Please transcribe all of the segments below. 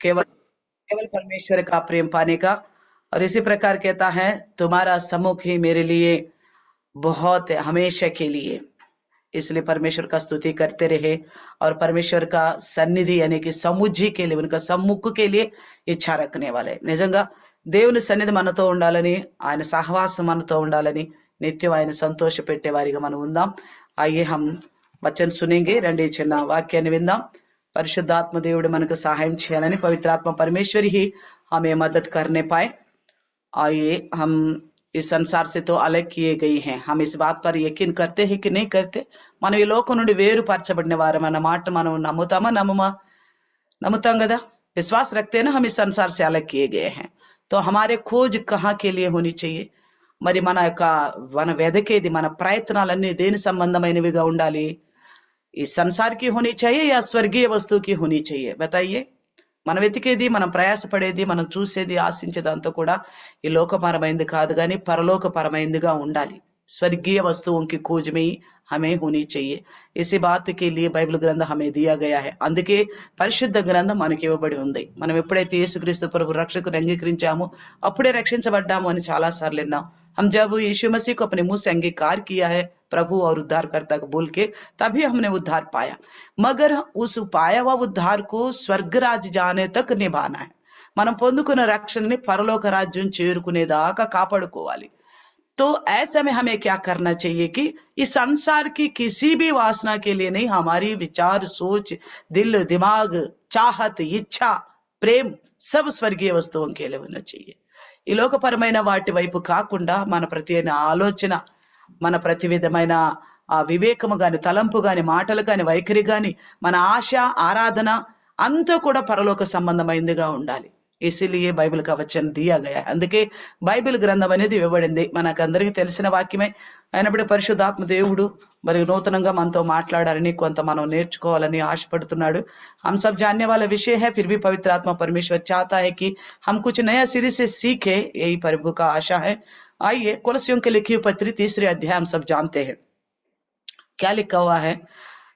केवल केवल परमेश्वर का प्रेम पाने का। और इसी प्रकार कहता है, तुम्हारा सम्मुख ही मेरे लिए बहुत है, हमेशा के लिए। इसलिए परमेश्वर का स्तुति करते रहे और परमेश्वर का सन्निधि यानी कि సముజ్జి के लिए, उनका సమ్ముఖ के लिए इच्छा रखने वाले। నిజంగా దేవుని సన్నిధి మనతో ఉండాలని, ఆయన సహవాసం మనతో ఉండాలని, నిత్యం ఆయన సంతోష పెట్టే వారిగా మనం ఉందాం। आइए हम वचन सुनेंगे। రండి చిన్న వాక్యాన్ని విందాం। పరిశుద్ధాత్మ దేవుడు మనకు సహాయం చేయాలని, పవిత్రాత్మ परमेश्वर ही हमें मदद करने पाए। आइए हम इस संसार से तो अलग किए गई हैं, हम इस बात पर यकीन करते हैं कि नहीं करते? మనం ఈ లోకం నుండి వేరుపరచబడిన వారం అన్న మాట మనం నమ్ముతామా నమ్మమా? नमताम गदा विश्वास रखते हैं ना, हम इस संसार से अलग किए गए हैं। तो हमारे खोज कहाँ के लिए होनी चाहिए? మరి మన యొక్క మన వెదకేది, మన ప్రయత్నాలన్నీ దేని సంబంధమైనవిగా ఉండాలి? ఈ సంసార్ की होनी चाहिए या स्वर्गीय वस्तु की होनी चाहिए? बताइए। మనం వెతికేది, మనం ప్రయాసపడేది, మనం చూసేది, ఆశించేదంతా కూడా ఈ లోకపరమైంది కాదు కానీ పరలోకపరమైందిగా ఉండాలి। स्वर्गीय वस्तुओं की खोज में ही हमें होनी चाहिए। इसी बात के लिए బైబిల్ గ్రంథం हमें दिया गया है। అందుకే పరిశుద్ధ గ్రంథం మనకి ఇవ్వబడి ఉంది। మనం ఎప్పుడైతే యేసుక్రీస్తు ప్రభు రక్షకుని అంగీకరించామో అప్పుడే రక్షించబడ్డాము అని చాలా సార్లు విన్నాం। हम जब यीशु मसीह को अपने मुंह से अंगीकार किया है प्रभु और उद्धारकर्ता को बोल के, तभी हमने उद्धार पाया। मगर उस पाया हुआ उद्धार को स्वर्ग राज्य जाने तक निभाना है। మనం పొందుకున్న రక్షణని పరలోక రాజ్యం చేరుకునేదాకా కాపాడుకోవాలి। तो ऐसे में हमें क्या करना चाहिए कि इस संसार की किसी भी वासना के लिए नहीं, हमारी विचार, सोच, दिल, दिमाग, चाहत, इच्छा, प्रेम सब स्वर्गीय वस्तुओं के लिए होना चाहिए। ఈ లోకపరమైన వాటి వైపు కాకుండా మన ప్రతి ఆలోచన, మన ప్రతి విధమైన ఆ వివేకము గాని, తలంపు గాని, మాటలు గాని, వైఖరి గాని, మన ఆశ, ఆరాధన అంతా కూడా పరలోక సంబంధమైనదిగా ఉండాలి। ఇసిలియే బైబిల్ का वचन दिया गया है। అందుకే బైబిల్ గ్రంథం అనేది ఇవ్వబడింది। మనకందరికీ తెలిసిన వాక్యమే అయినప్పుడు పరిశుద్ధాత్మ దేవుడు మరి నూతనంగా మనతో మాట్లాడాలని, కొంత మనం నేర్చుకోవాలని ఆశపడుతున్నాడు। हम सब जानने वाला विषय है, फिर भी पवित्र आत्मा परमेश्वर चाहता है कि हम कुछ नया सिरे से सीखे, यही प्रभु का आशा है। आइए कोलोसियों के लिखी पत्री 3 अध्याय हम सब जानते हैं। क्या लिखा हुआ है?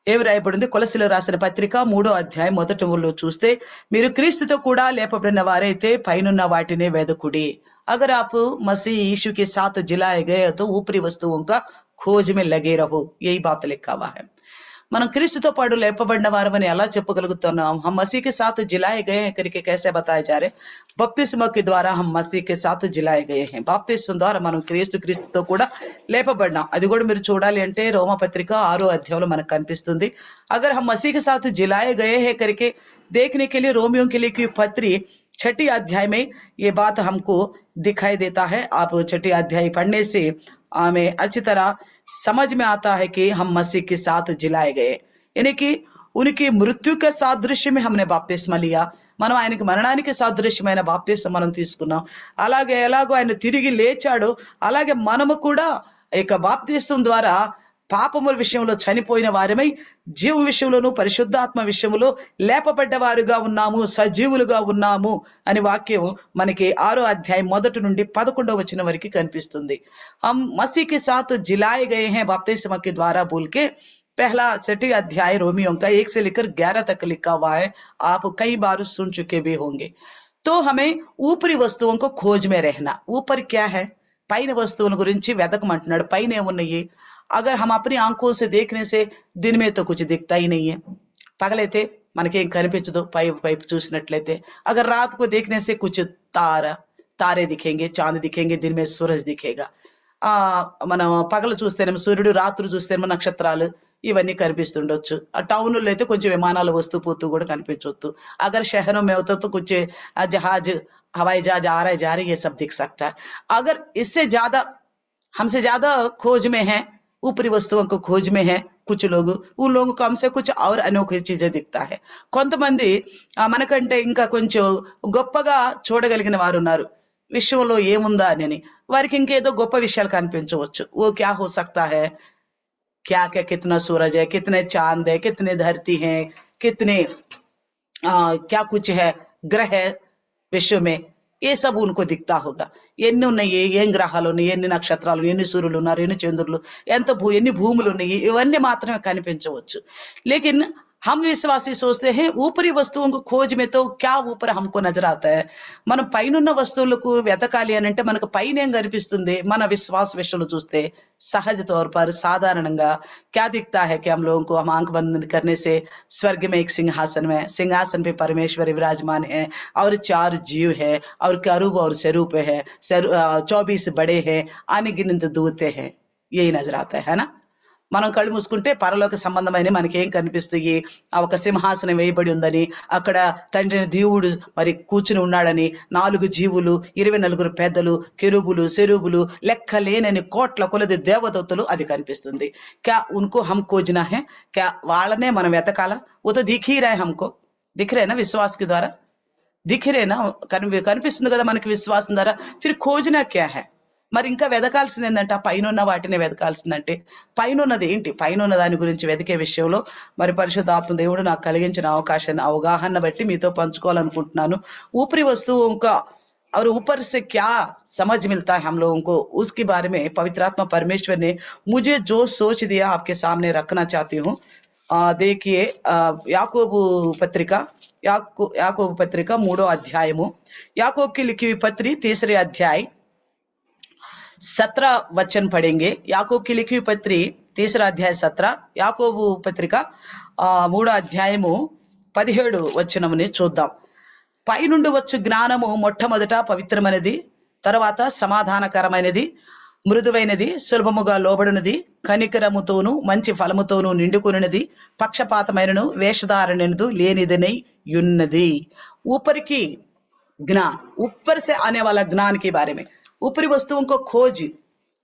ఏమి రాయబడింది? కొలసీలు రాసిన పత్రిక 3వ అధ్యాయం 1వ చూస్తే, మీరు క్రీస్తుతో కూడా లేపబడిన వారైతే పైనున్న వాటినే వెదకుడి। अगर आप मसीह यीशु के साथ जिलाए गए तो ऊपरी वस्तुओं का खोज में लगे रहो, यही बात लिखा हुआ है। మనం క్రీస్తుతో పాటు లేపబడిన వారమని ఎలా చెప్పగలుగుతున్నాం? हम मसीह के साथ जिलाए गए हैं करके कैसे बताए जा रहे? बपतिस्मा के द्वारा हम मसीह के साथ जिलाए गए हैं। బాప్తిస్మం ద్వారా మనం క్రీస్తుతో కూడా లేపబడినాం। అది కూడా మీరు చూడాలి అంటే రోమపత్రిక 6వ అధ్యాయంలో మనకు కనిపిస్తుంది। अगर हम मसीह के साथ जिलाए गए हैं करके देखने के लिए रोमियो के लिए की पत्री 6ठी अध्याय में ये बात हमको दिखाई देता है। आप 6ठी अध्याय पढ़ने से हमें अच्छी तरह समझ में आता है कि हम मसीह के साथ जिलाए गए, यानी कि उनकी मृत्यु के सादृश्य में हमने బాప్తిస్మా लिया। మనం ఆయనకి మరణానికి సాదృశ్యమైన బాప్తిస్మం మనం తీసుకున్నాం। అలాగే ఎలాగో ఆయన తిరిగి లేచాడు, అలాగే మనము కూడా ఇక బాప్తిస్మం ద్వారా పాపముల విషయంలో చనిపోయిన వారమై జీవ విషయంలోను పరిశుద్ధాత్మ విషయంలో లేపబడ్డవారుగా ఉన్నాము, సజీవులుగా ఉన్నాము అని వాక్యం మనకి 6వ అధ్యాయం 1 నుండి 11వ వచనం వరకు కనిపిస్తుంది। हम मसीह के साथ जिलाए गए हैं बपतिस्मा के द्वारा बोल के पहला 6ठी अध्याय रोमियो का 1 से लेकर 11 तक लिखा हुआ है। आप कई बार सुन चुके भी होंगे। तो हमें ऊपरी वस्तुओं को खोज में रहना। ऊपर क्या है? పైన వస్తువుల గురించి వెతకమంటున్నాడు। పైన ఏమున్నాయి? अगर हम अपनी आंखों से देखने से दिन में तो कुछ दिखता ही नहीं है। పగలైతే మనకేం కనిపించదు పైపు చూసినట్లయితే। अगर रात को देखने से कुछ तारे दिखेंगे, चांद दिखेंगे, दिन में सूरज दिखेगा। మనం పగలు చూస్తేనేమో సూర్యుడు, రాత్రి చూస్తేనేమో నక్షత్రాలు, ఇవన్నీ కనిపిస్తుండొచ్చు। ఆ టౌన్లో అయితే కొంచెం విమానాలు వస్తూ పోతూ కూడా కనిపించవచ్చు। अगर शहरों में होता तो कुछ जहाज, हवाई जहाज आ रहा है जा रही है, सब दिख सकता है। अगर इससे ज्यादा हमसे ज्यादा खोज में है, ऊपरी वस्तुओं को खोज में है कुछ लोग, उन लोगों को हमसे कुछ और अनोखी चीजें दिखता है। కొంతమంది మనకంటే ఇంకా కొంచెం గొప్పగా చూడగలిగిన వారు ఉన్నారు। విశ్వంలో ఏముందా అని వారికి ఇంకేదో గొప్ప విషయాలు కనిపించవచ్చు। वो क्या हो सकता है? क्या क्या कितना सूरज है, कितने चांद है, कितने धरती हैं, कितने क्या कुछ है, ग्रह है विश्व में, ये सब उनको दिखता होगा। ఎన్ని ఉన్నాయి, ఏం గ్రహాలు ఉన్నాయి, ఎన్ని నక్షత్రాలు, ఎన్ని సూర్యులు ఉన్నారు, ఎన్ని చంద్రులు, ఎన్ని భూములు ఉన్నాయి, ఇవన్నీ మాత్రమే కనిపించవచ్చు। लेकिन हम विश्वासी सोचते हैं ऊपरी वस्तुओं को खोज में तो क्या ऊपर हमको नजर आता है. మనం పైనున్న వస్తువులకు వెతకాలి అని అంటే మనకు పైన ఏం కనిపిస్తుంది, మన విశ్వాస విషయంలో చూస్తే सहज तौर पर साधारणंगा क्या दिखता है कि हम लोगों को हम आंख बंद करने से स्वर्ग में एक सिंहासन पे परमेश्वर विराजमान है और 4 जीव है और करूब और स्वरूप है, 24 बड़े हैं, अनगिनत दूत है, यही नजर आता है ना. మనం కళ్ళు మూసుకుంటే పరలోక సంబంధమైన మనకి ఏం కనిపిస్తాయి, ఆ ఒక సింహాసనం వేయబడి ఉందని, అక్కడ తండ్రిని దేవుడు మరి కూర్చుని ఉన్నాడని, 4 జీవులు, 24 పెద్దలు, కెరూబులు, సెరూబులు, లెక్కలేనని కోట్ల కొలది దేవదూతలు అది కనిపిస్తుంది. క్యా ఉनको हम खोजना है, क्या వాళ్ళనే మనం వెతకాలా? वो तो दिख ही रहा है हमको, दिख रहे ना विश्वास के द्वारा, दिख रहे ना, కనిపిస్తుంది కదా మనకి విశ్వాసం ద్వారా. फिर खोजना क्या है, మరి ఇంకా వెతకాల్సింది ఏంటంటే ఆ పైన ఉన్న వాటిని వెతకాల్సిందంటే పైన ఉన్నది ఏంటి, పైన ఉన్న దాని గురించి వెతికే విషయంలో మరి పరిశుద్ధాత్మ దేవుడు నాకు కలిగించిన అవకాశాన్ని అవగాహన బట్టి మీతో పంచుకోవాలనుకుంటున్నాను. ऊपरी वस्तुओं का और ऊपर से क्या समझ मिलता है हम लोगों को, उसके बारे में पवित्र आत्मा परमेश्वर ने मुझे जो सोच दिया आपके सामने रखना चाहती हूँ. देखिए याकोबु पत्रिका, याकोबु पत्रिका 3వ అధ్యాయము, याकोब की लिखी हुई पत्री 3रे अध्याय 17 वचन पढ़ेंगे. याकूब की लिखी हुई पत्री 3रा अध्याय 17, యాకోబు పత్రిక 3వ అధ్యాయము 17 వచనముని చూద్దాం. పైనుండి వచ్చు జ్ఞానము మొట్టమొదట పవిత్రమైనది, తర్వాత సమాధానకరమైనది, మృదువైనది, సులభముగా లోబడినది, కనికరముతోను మంచి ఫలముతోను నిండుకున్నది, పక్షపాతమైనను వేషధారణను లేనిదనై యున్నది. ऊपर की ज्ञान, ऊपर से आने वाला ज्ञान के बारे में. ऊपरी वस्तुओं को खोज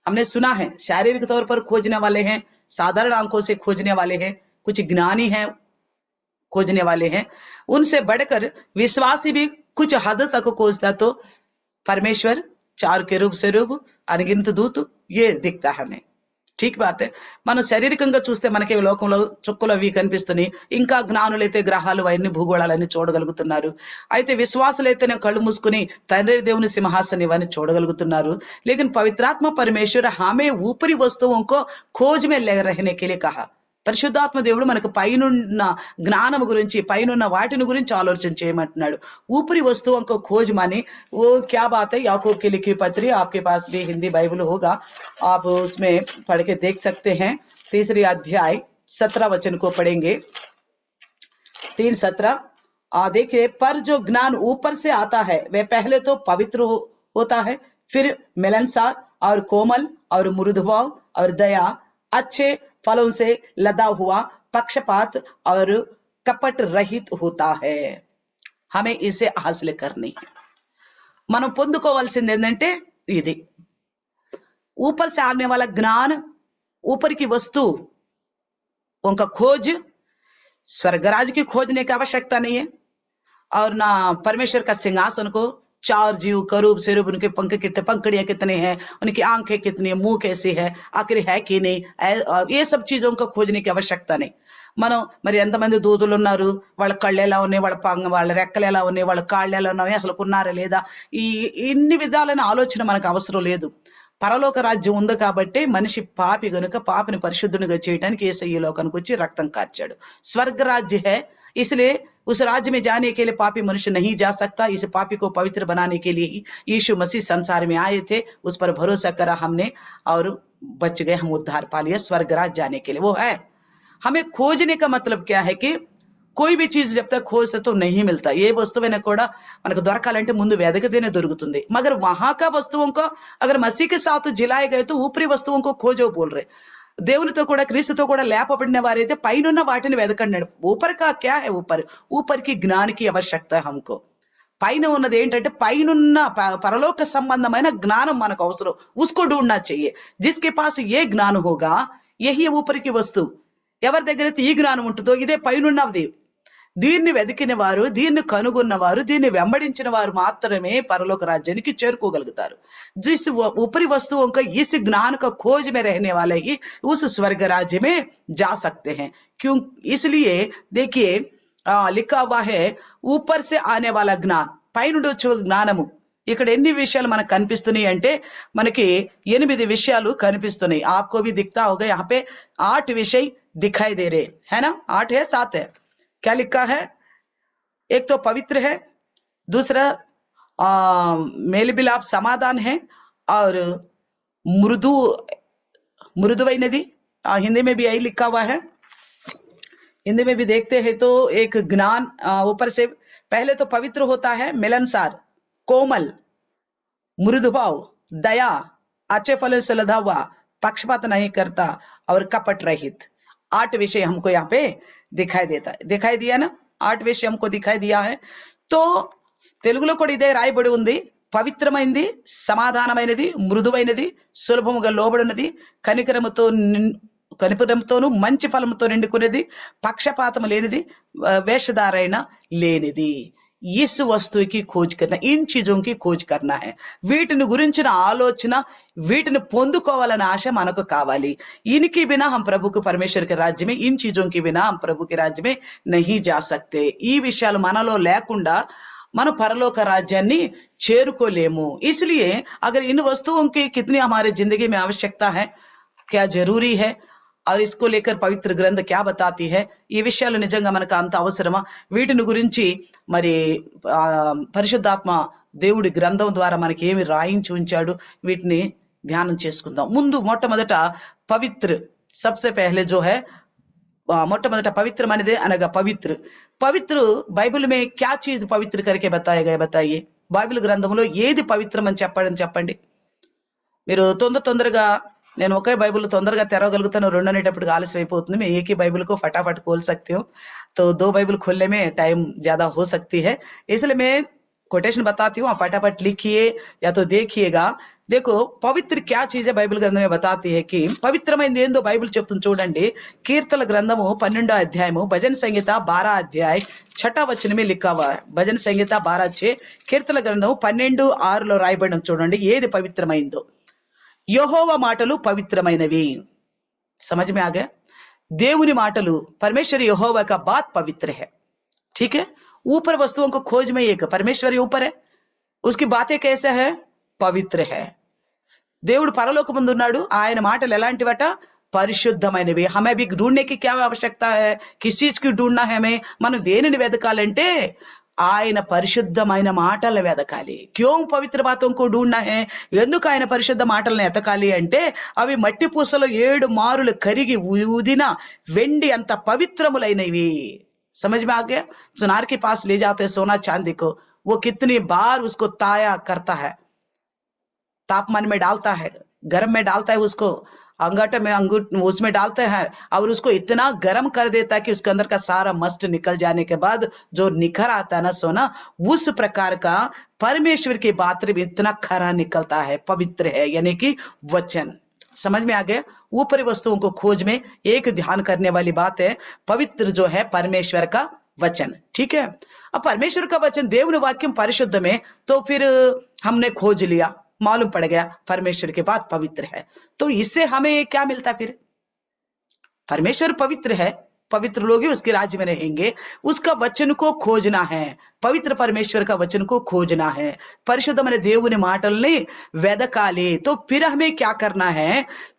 हमने सुना है, शारीरिक तौर पर खोजने वाले हैं, साधारण आंखों से खोजने वाले हैं, कुछ ज्ञानी हैं खोजने वाले हैं, उनसे बढ़कर विश्वासी भी कुछ हद तक खोजता तो परमेश्वर, 4 केरूब स्वरूप, अनगिनत दूत, ये दिखता है हमें. ठीक बात है. మనం శారీరకంగా చూస్తే మనకి లోకంలో చుక్కలు అవి కనిపిస్తున్నాయి, ఇంకా జ్ఞానులైతే గ్రహాలు అవన్నీ భూగోళాలన్నీ చూడగలుగుతున్నారు. అయితే విశ్వాసులైతేనే కళ్ళు మూసుకుని తండ్రి దేవుని సింహాసనం ఇవన్నీ చూడగలుగుతున్నారు. लेकिन पवित्रात्मा परमेश्वर हमें ऊपरी वस्तुओं को खोज में ले रहने के लिए कहा. పరిశుద్ధాత్మ దేవుడు మనకు పైనున్న జ్ఞానం గురించి, పైనున్న వాటిని గురించి ఆలోచన చేయమంటున్నాడు. ऊपरी वस्तुओं को खोज माने वो क्या बात है. याकूब की लिखी पत्री, आपके पास भी हिंदी बाइबल होगा, आप उसमें पढ़ के देख सकते हैं. 3रे अध्याय 17 वचन को पढ़ेंगे. 3:17 देखिए, पर जो ज्ञान ऊपर से आता है वह पहले तो पवित्र होता है, फिर मिलनसार और कोमल और मृदुभाव और दया, अच्छे फलों से लदा हुआ, पक्षपात और कपट रहित होता है. हमें इसे हासिल करनी है. మనం పొందుకోవాల్సింది ఏంటంటే ఇది, ऊपर से आने वाला ज्ञान, ऊपर की वस्तु उनका खोज, स्वर्गराज की खोजने की आवश्यकता नहीं है, और ना परमेश्वर का सिंहासन को, 4 जीव, करूब, सेरूब, उनके पंख कितने, पंखड़ियां कितने हैं, उनकी आंखें कितनी, मुंह कैसी है, आखिर है कि नहीं, ये सब चीजों को खोजने की आवश्यकता नहीं. మనం మరి ఎంతమంది దూతులు ఉన్నారు, వాళ్ళ కళ్ళు ఎలా ఉన్నాయి, వాళ్ళ రెక్కలు ఎలా ఉన్నాయి, వాళ్ళ కాళ్ళు ఎలా ఉన్నాయి, అసలు ఉన్నారా లేదా, ఈ ఇన్ని విధాలైన ఆలోచన మనకు అవసరం లేదు. పరలోక రాజ్యం ఉంది కాబట్టి మనిషి పాపి గనుక పాపిని పరిశుద్ధునిగా చేయడానికి యేసయ్య ఈ లోకానికి వచ్చి రక్తం కార్చాడు. स्वर्ग राज्य है, इसलिए उस राज्य में जाने के लिए पापी मनुष्य नहीं जा सकता. इस पापी को पवित्र बनाने के लिए यीशु मसीह संसार में आए थे, उस पर भरोसा करा हमने और बच गए, हम उद्धार पा लिया. स्वर्ग राज्य जाने के लिए वो है. हमें खोजने का मतलब क्या है कि कोई भी चीज जब तक खोजते तो नहीं मिलता. ఏ వస్తువైనా కూడా మనకు దొరకాలంటే ముందు వెదకితేనే దొరుకుతుంది. मगर वहां का वस्तुओं को अगर मसीह के साथ जिलाए गए तो ऊपरी वस्तुओं को खोजो बोल रहे. దేవునితో కూడా క్రీస్తుతో కూడా లేపబడిన వారైతే పైనున్న వాటిని వెదకండి. ऊपर का क्या है, ऊपर की ज्ञान की आवश्यकता है हमको. పైన ఉన్నది ఏంటంటే పైనున్న పరలోక సంబంధమైన జ్ఞానం మనకు అవసరం. उसको ढूंढना चाहिए. जिसके पास ये ज्ञान होगा यही ऊपर की वस्तु. ఎవరి దగ్గర అయితే ఈ జ్ఞానం ఉంటుందో ఇదే పైనున్నది. దీన్ని వెతికిన వారు, దీన్ని కనుగొన్నవారు, దీన్ని వెంబడించిన వారు మాత్రమే పరలోక राज्याనికి చేరుకోగలుగుతారు. जिस ऊपरी वस्तुओं का इस ज्ञान का खोज में रहने वाले ही उस स्वर्ग राज्य में जा सकते हैं. क्यों, इसलिए देखिए लिखा हुआ है ऊपर से आने वाला ज्ञान, పైనుండి వచ్చే జ్ఞానము. ఇక్కడ ఎన్ని విషయాలు మనకు కనిపిస్తున్నాయి అంటే మనకి 8 విషయాలు కనిపిస్తున్నాయి. आपको भी दिखता होगा यहाँ पे 8 विषय दिखाई दे रहे है ना, 8 है 7 है. क्या लिखा है? एक तो पवित्र है, दूसरा मेल मिलाप समाधान है, और मृदु मृदुवैनदी, हिंदी में भी यही लिखा हुआ है। हिंदी में भी देखते हैं तो एक ज्ञान, ऊपर से पहले तो पवित्र होता है, मिलनसार, कोमल, मृदुभाव, दया, अच्छे फल से लदा हुआ, पक्षपात नहीं करता और कपट रहित। 8 विषय हमको यहाँ पे दिखाई दिया ना, 8 विषय हमको दिखाई दिया है। तो తెలుగులో కూడా ఇదే రాయబడి ఉంది, పవిత్రమైనది, సమాధానమైనది, మృదువైనది, సులభముగా లోబడినది, కనికరముతోను మంచి ఫలముతో నిండుకునేది, పక్షపాతం లేనిది, వేషధారైన లేనిది। इस वस्तु की खोज करना, इन चीजों की खोज करना है। వీటిని గురించిన ఆలోచన, వీటిని పొందుకోవాలనే ఆశ మనకు కావాలి। इनके बिना हम प्रभु के परमेश्वर के राज्य में, इन चीजों के बिना हम प्रभु के राज्य में नहीं जा सकते। ఈ విషయాలు మనలో లేకుండా మనం పరలోక రాజ్యాన్ని చేరుకోలేము। इसलिए अगर इन वस्तुओं की कितनी हमारे जिंदगी में आवश्यकता है, क्या जरूरी है, और इसको लेकर पवित्र ग्रंथ क्या बताती है, ఈ విషయాలు నిజంగా మనకు అంత అవసరమా? వీటిని గురించి మరి పరిశుద్ధాత్మ దేవుడి గ్రంథం ద్వారా మనకి ఏమి రాయించి ఉంచాడు, వీటిని ధ్యానం చేసుకుందాం। ముందు మొట్టమొదట పవిత్ర, सबसे पहले जो है మొట్టమొదట పవిత్రమైనదే అనగా పవిత్ర బైబిల్ में क्या चीज पवित्र करके बताया गया, बताइए। బైబిల్ గ్రంథంలో ఏది పవిత్రం అని చెప్పండి। మీరు తొందరగా, నేను ఒకే బైబిల్ తొందరగా తెరవగలుగుతాను, రెండు అనేటప్పుడు ఆలస్యం అయిపోతుంది। मैं एक ही बाइबल को फटाफट खोल सकती हूँ, तो 2 बाइबल खोलने में टाइम ज्यादा हो सकती है, इसलिए मैं कोटेशन बताती हूँ, आप फटाफट लिखिए या तो देखिएगा। देखो पवित्र क्या चीज है, బైబిల్ గ్రంథం में बताती है कि పవిత్రమైనది ఏందో బైబిల్ చెప్తుంది చూడండి। కీర్తన గ్రంథము 12వ అధ్యాయము, భజన సంహిత 12 अध्याय 6 वचन में लिखा हुआ है। భజన సంహిత 12:6, కీర్తన గ్రంథము 12:6లో రాయబడిన చూడండి ఏది పవిత్రమైందో। యెహోవా మాటలు పవిత్రమైనవి। समझ में आ गया? దేవుని మాటలు, परमेश्वर यहोवा का बात पवित्र है, ठीक है। ऊपर वस्तुओं को खोज में एक परमेश्वर ऊपर है, उसकी बातें कैसे है, पवित्र है। దేవుడు పరలోకమందున్నాడు, ఆయన మాటలు ఎలాంటివట, పరిశుద్ధమైనవి। हमें भी ढूंढने की क्या आवश्यकता है, किस चीज की ढूंढना है हमें, మనం దేనిని వెదకాలంటే ఆయన పరిశుద్ధమైన మాటలను వెదకాలి। क्यों पवित्र बातों को ढूंढना है, ఎందుకు ఆయన పరిశుద్ధ మాటలను ఎతకాలి అంటే అవి మట్టి పూసలో 7 మారులు కరిగి ఊదిన వెండి అంత పవిత్రములైనవి। समझ में आ गया? सुनार के पास ले जाते सोना चांदी को, वो कितनी बार उसको ताया करता है, तापमान में डालता है, गर्म में डालता है, उसको अंगूठे में उसमें डालते हैं और उसको इतना गर्म कर देता है कि उसके अंदर का सारा मस्ट निकल जाने के बाद जो निखर आता है ना सोना, उस प्रकार का परमेश्वर की बात में इतना खरा निकलता है, पवित्र है, यानी कि वचन। समझ में आ गया? ऊपरी वस्तुओं को खोज में एक ध्यान करने वाली बात है, पवित्र जो है परमेश्वर का वचन, ठीक है। अब परमेश्वर का वचन, దేవుని వాక్యం పరిశుద్ధ में, तो फिर हमने खोज लिया, मालूम पड़ गया परमेश्वर के बात पवित्र है, तो इससे हमें क्या मिलता? फिर परमेश्वर पवित्र है, पवित्र लोग ही उसके राज्य में रहेंगे। उसका वचन को खोजना है, पवित्र परमेश्वर का वचन को खोजना है, పరిశుద్ధమైన దేవుని మాటల్ని వెదకాలి। तो फिर हमें क्या करना है,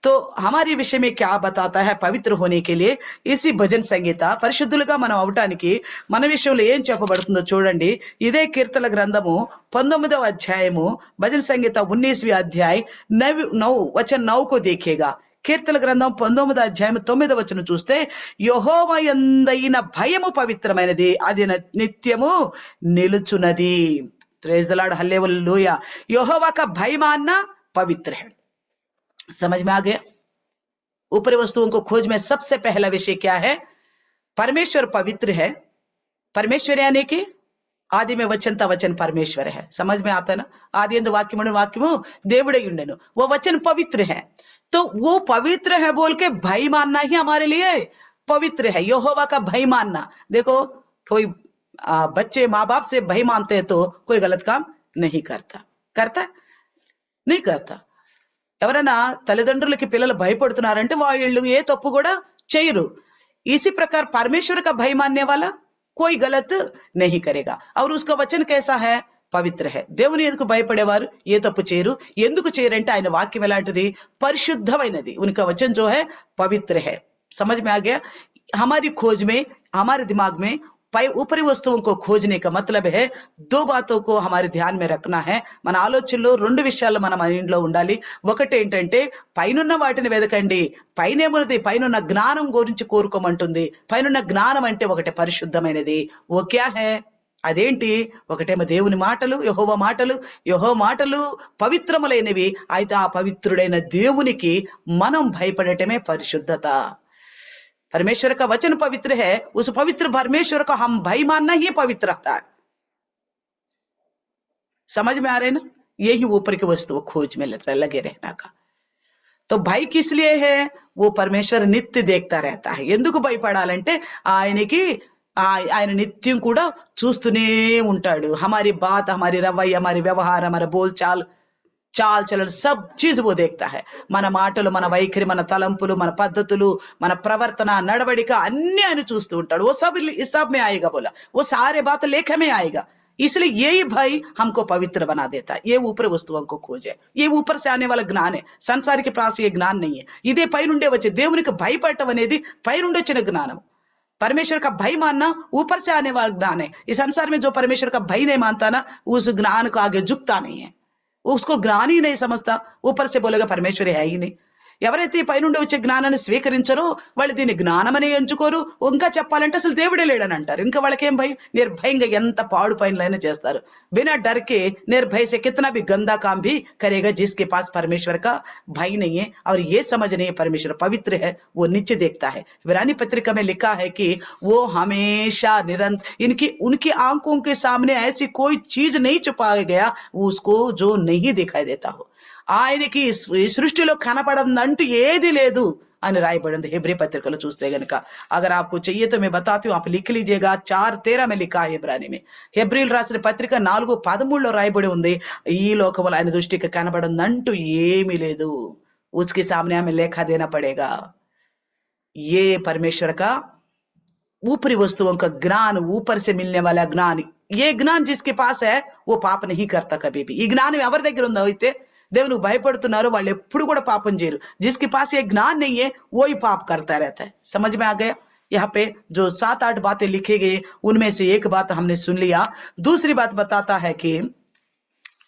तो हमारे विषय में क्या बताता है पवित्र होने के लिए, इसी భజన సంగీత పరిశుద్ధులుగా మనం అవటానికి మన విషయంలో ఏం చెప్పబడుతుందో చూడండి। ఇదే కీర్తన గ్రంథము 19వ అధ్యాయము, భజన సంగీత 19వ अध्याय 9 वचन 9 को देखिएगा। కీర్తన గ్రంథం 19వ అధ్యాయం 9వ వచనం చూస్తే, యెహోవా యందైన భయము పవిత్రమైనది, అది నిత్యము నిలుచున్నది। Praise the lord, hallelujah. यहोवा का भय मानना पवित्र है। समझ में आ गया? ऊपरी वस्तुओं को खोज में सबसे पहला विषय क्या है, परमेश्वर पवित्र है। परमेश्वर यानी कि ఆది में वचन था, वचन परमेश्वर है। समझ में आता है ना? आदि ఎందు వాక్యమును, వాక్యము దేవుడై ఉండెను, वो वचन पवित्र है। तो वो पवित्र है बोल के भय मानना ही हमारे लिए पवित्र है, यहोवा का भय मानना। देखो कोई बच्चे माँ बाप से भय मानते हैं तो कोई गलत काम नहीं करता नहीं करता। ఎవరైనా తల్లిదండ్రులకి పిల్లలు భయపడుతున్నారంటే వాళ్ళు ఏ తప్పు కూడా చేయరు। इसी प्रकार परमेश्वर का भय मानने वाला कोई गलत नहीं करेगा, और उसका वचन कैसा है, పవిత్ర है। దేవుని ఎందుకు భయపడేవారు ఏ తప్పు చేయరు, ఎందుకు చేయరంటే ఆయన వాక్యం ఎలాంటిది, పరిశుద్ధమైనది। उनका वचन जो है पवित्र है। समझ में आ गया? हमारी खोज में, हमारे दिमाग में ऊपरी वस्तुओं को खोजने का मतलब है, दो बातों को हमारे ध्यान में रखना है. మన ఆలోచనలో రెండు విషయాలు మన మైండ్ లో ఉండాలి. ఒకటి ఏంటంటే పైనున్న వాటిని వెదకండి. పైనేమున్నది? పైనున్న జ్ఞానం గురించి కోరుకోమంటుంది. పైనున్న జ్ఞానం అంటే ఒకటి పరిశుద్ధమైనది. ఓ క్యా హై? అదేంటి? ఒకటేమో దేవుని మాటలు, యెహోవా మాటలు. యెహోవా మాటలు పవిత్రములైనవి. అయితే ఆ పవిత్రుడైన దేవునికి మనం భయపడటమే పరిశుద్ధత. परमेश्वर का वचन पवित्र है, उस पवित्र परमेश्वर को हम भाई मानना ही पवित्र रहता है. समझ में आ रहे ना? यही ऊपर की वस्तु खोज में लगे रहना का. तो భय किस लिए है? वो परमेश्वर नित्य देखता रहता है. ఎందుకు భయపడాలంటే ఆయనకి ఆయన నిత్యం కూడా చూస్తూనే ఉంటాడు. हमारी बात, हमारी रवैया, हमारी व्यवहार, हमारा बोलचाल, చాల్ చలన్ సబ్ చీజ్ वो देखता है. మన మాటలు, మన వైఖరి, మన తలంపులు, మన పద్ధతులు, మన ప్రవర్తన, నడవడిక అన్ని ఆయన చూస్తూ ఉంటాడు. वो सब इस सब में आएगा बोला. वो सारे बात लेख में आएगा. इसलिए यही भय हमको पवित्र बना देता है. ये ऊपर वस्तुओं को खोज है. ये ऊपर से आने वाला ज्ञान है. संसार के पास ये ज्ञान नहीं है. ఇదే పైనుండే వచ్చే దేవునికి భయపడటం అనేది పైనుండి వచ్చిన జ్ఞానం. परमेश्वर का भय मानना ऊपर से आने वाला ज्ञान है. इस संसार में जो परमेश्वर का भय नहीं मानता ना, उस ज्ञान को आगे झुकता नहीं है. उसको ज्ञान ही नहीं समझता. ऊपर से बोलेगा परमेश्वर है ही नहीं. ఎవరైతే పైనుండి వచ్చే జ్ఞానాన్ని స్వీకరించరో వాళ్ళు దీన్ని జ్ఞానమని ఎంచుకోరు. ఇంకా చెప్పాలంటే అసలు దేవుడే లేడని అంటారు. ఇంకా వాళ్ళకేం భయం? నిర్భయంగా ఎంత పాడు పనులైనా చేస్తారు. बिना डर के निर्भय से कितना भी गंदा काम भी करेगा. जिसके पास परमेश्वर का भय नहीं है और ये समझ नहीं है परमेश्वर पवित्र है, वो नीचे देखता है. इब्रानी पत्रिका में लिखा है कि वो हमेशा निरंतर उनकी आंखों के सामने ऐसी कोई चीज नहीं छुपाया गया उसको जो नहीं दिखाई देता हो. ఆయనకి ఈ సృష్టిలో కనపడదంటూ ఏది లేదు అని రాయబడింది हेब्री पत्रिका చూస్తే గనుక. अगर आपको चाहिए तो मैं बताती हूँ, आप लिख लीजिएगा. 4:13 में लिखा है इब्रानी में. हेब्रीలు రాసిన పత్రిక 4:13 రాయబడి ఉంది, ఈ లోకంలో ఆయన దృష్టికి కనబడదంటూ ఏమీ లేదు. उसके सामने हमें लेखा देना पड़ेगा. ये परमेश्वर का ऊपरी वस्तुओं का ज्ञान, ऊपर से मिलने वाला ज्ञान, ये ज्ञान जिसके पास है वो पाप नहीं करता कभी भी. ఈ జ్ఞానం ఎవరి దగ్గర ఉందో అయితే దేవునికి భయపడుతున్నారు వాళ్ళు ఎప్పుడు కూడా పాపం చేయరు. जिसके पास ये ज्ञान नहीं है वो ही पाप करता रहता है. समझ में आ गया? यहाँ पे जो 7-8 बातें लिखी गई उनमें से एक बात हमने सुन लिया. दूसरी बात बताता है कि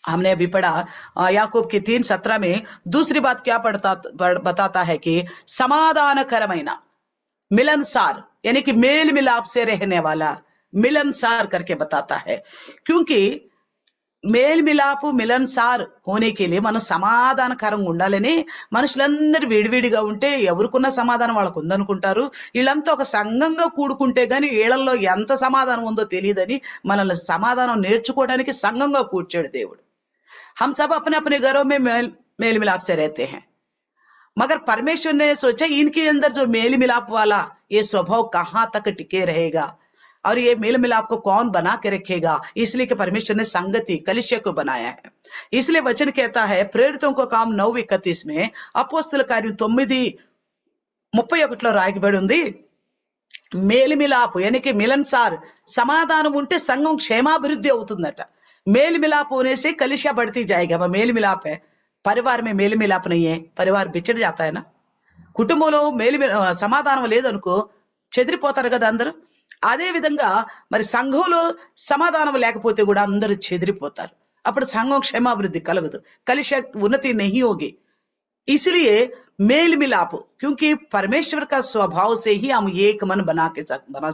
हमने अभी पढ़ा याकूब की 3:17 में. दूसरी बात क्या बताता है कि समाधानकरమైన, मिलनसार, यानी कि मेल मिलाप से रहने वाला, मिलनसार करके बताता है. क्योंकि మేల్ మిలాపు మిలన్సార్ होने के लिए మనం సమాధానకరంగా ఉండాలని. మనుషులందరూ విడివిడిగా ఉంటే ఎవరికున్న సమాధానం వాళ్ళకు ఉందనుకుంటారు. వీళ్ళంతా ఒక సంఘంగా కూడుకుంటే గాని వీళ్ళల్లో ఎంత సమాధానం ఉందో తెలియదని మనల్ని సమాధానం నేర్చుకోవడానికి సంఘంగా కూర్చాడు దేవుడు. हम सब अपने अपने घरों में मेल मिलाप से रहते हैं, मगर परमेश्वर ने सोचा इनके अंदर जो मेल मिलाप वाला ये स्वभाव कहां तक टिके रहेगा और ये मेल मिलाप को कौन बना के रखेगा. इसलिए कि परमेश्वर ने संगति, कलिसिया को बनाया है. इसलिए वचन कहता है प्रेरितों को काम 9:31 में, అపోస్తల కార్యం 9:31 రాయబడి ఉంది. మేల్ మిలాపు यानी कि मिलनसार, समाधाనం ఉంటే సంఘం క్షేమాభివృద్ధి అవుతుందట. मेल मिलाप होने से कलिसिया बढ़ती जाएगा. वह मेल मिलाप है. परिवार में मेल मिलाप नहीं है, परिवार बिछड़ जाता है ना. కుటుంబంలో సమాధానం లేదనుకో చెదిరిపోతారు కదా అందరూ. అదే విధంగా మరి సంఘంలో సమాధానం లేకపోతే కూడా అందరూ చెదిరిపోతారు. అప్పుడు సంఘం క్షేమాభివృద్ధి కలగదు, कलिसिया उन्नति नहीं होगी. इसलिए मेल मिलाप, क्योंकि परमेश्वर का स्वभाव से ही हम एक मन बना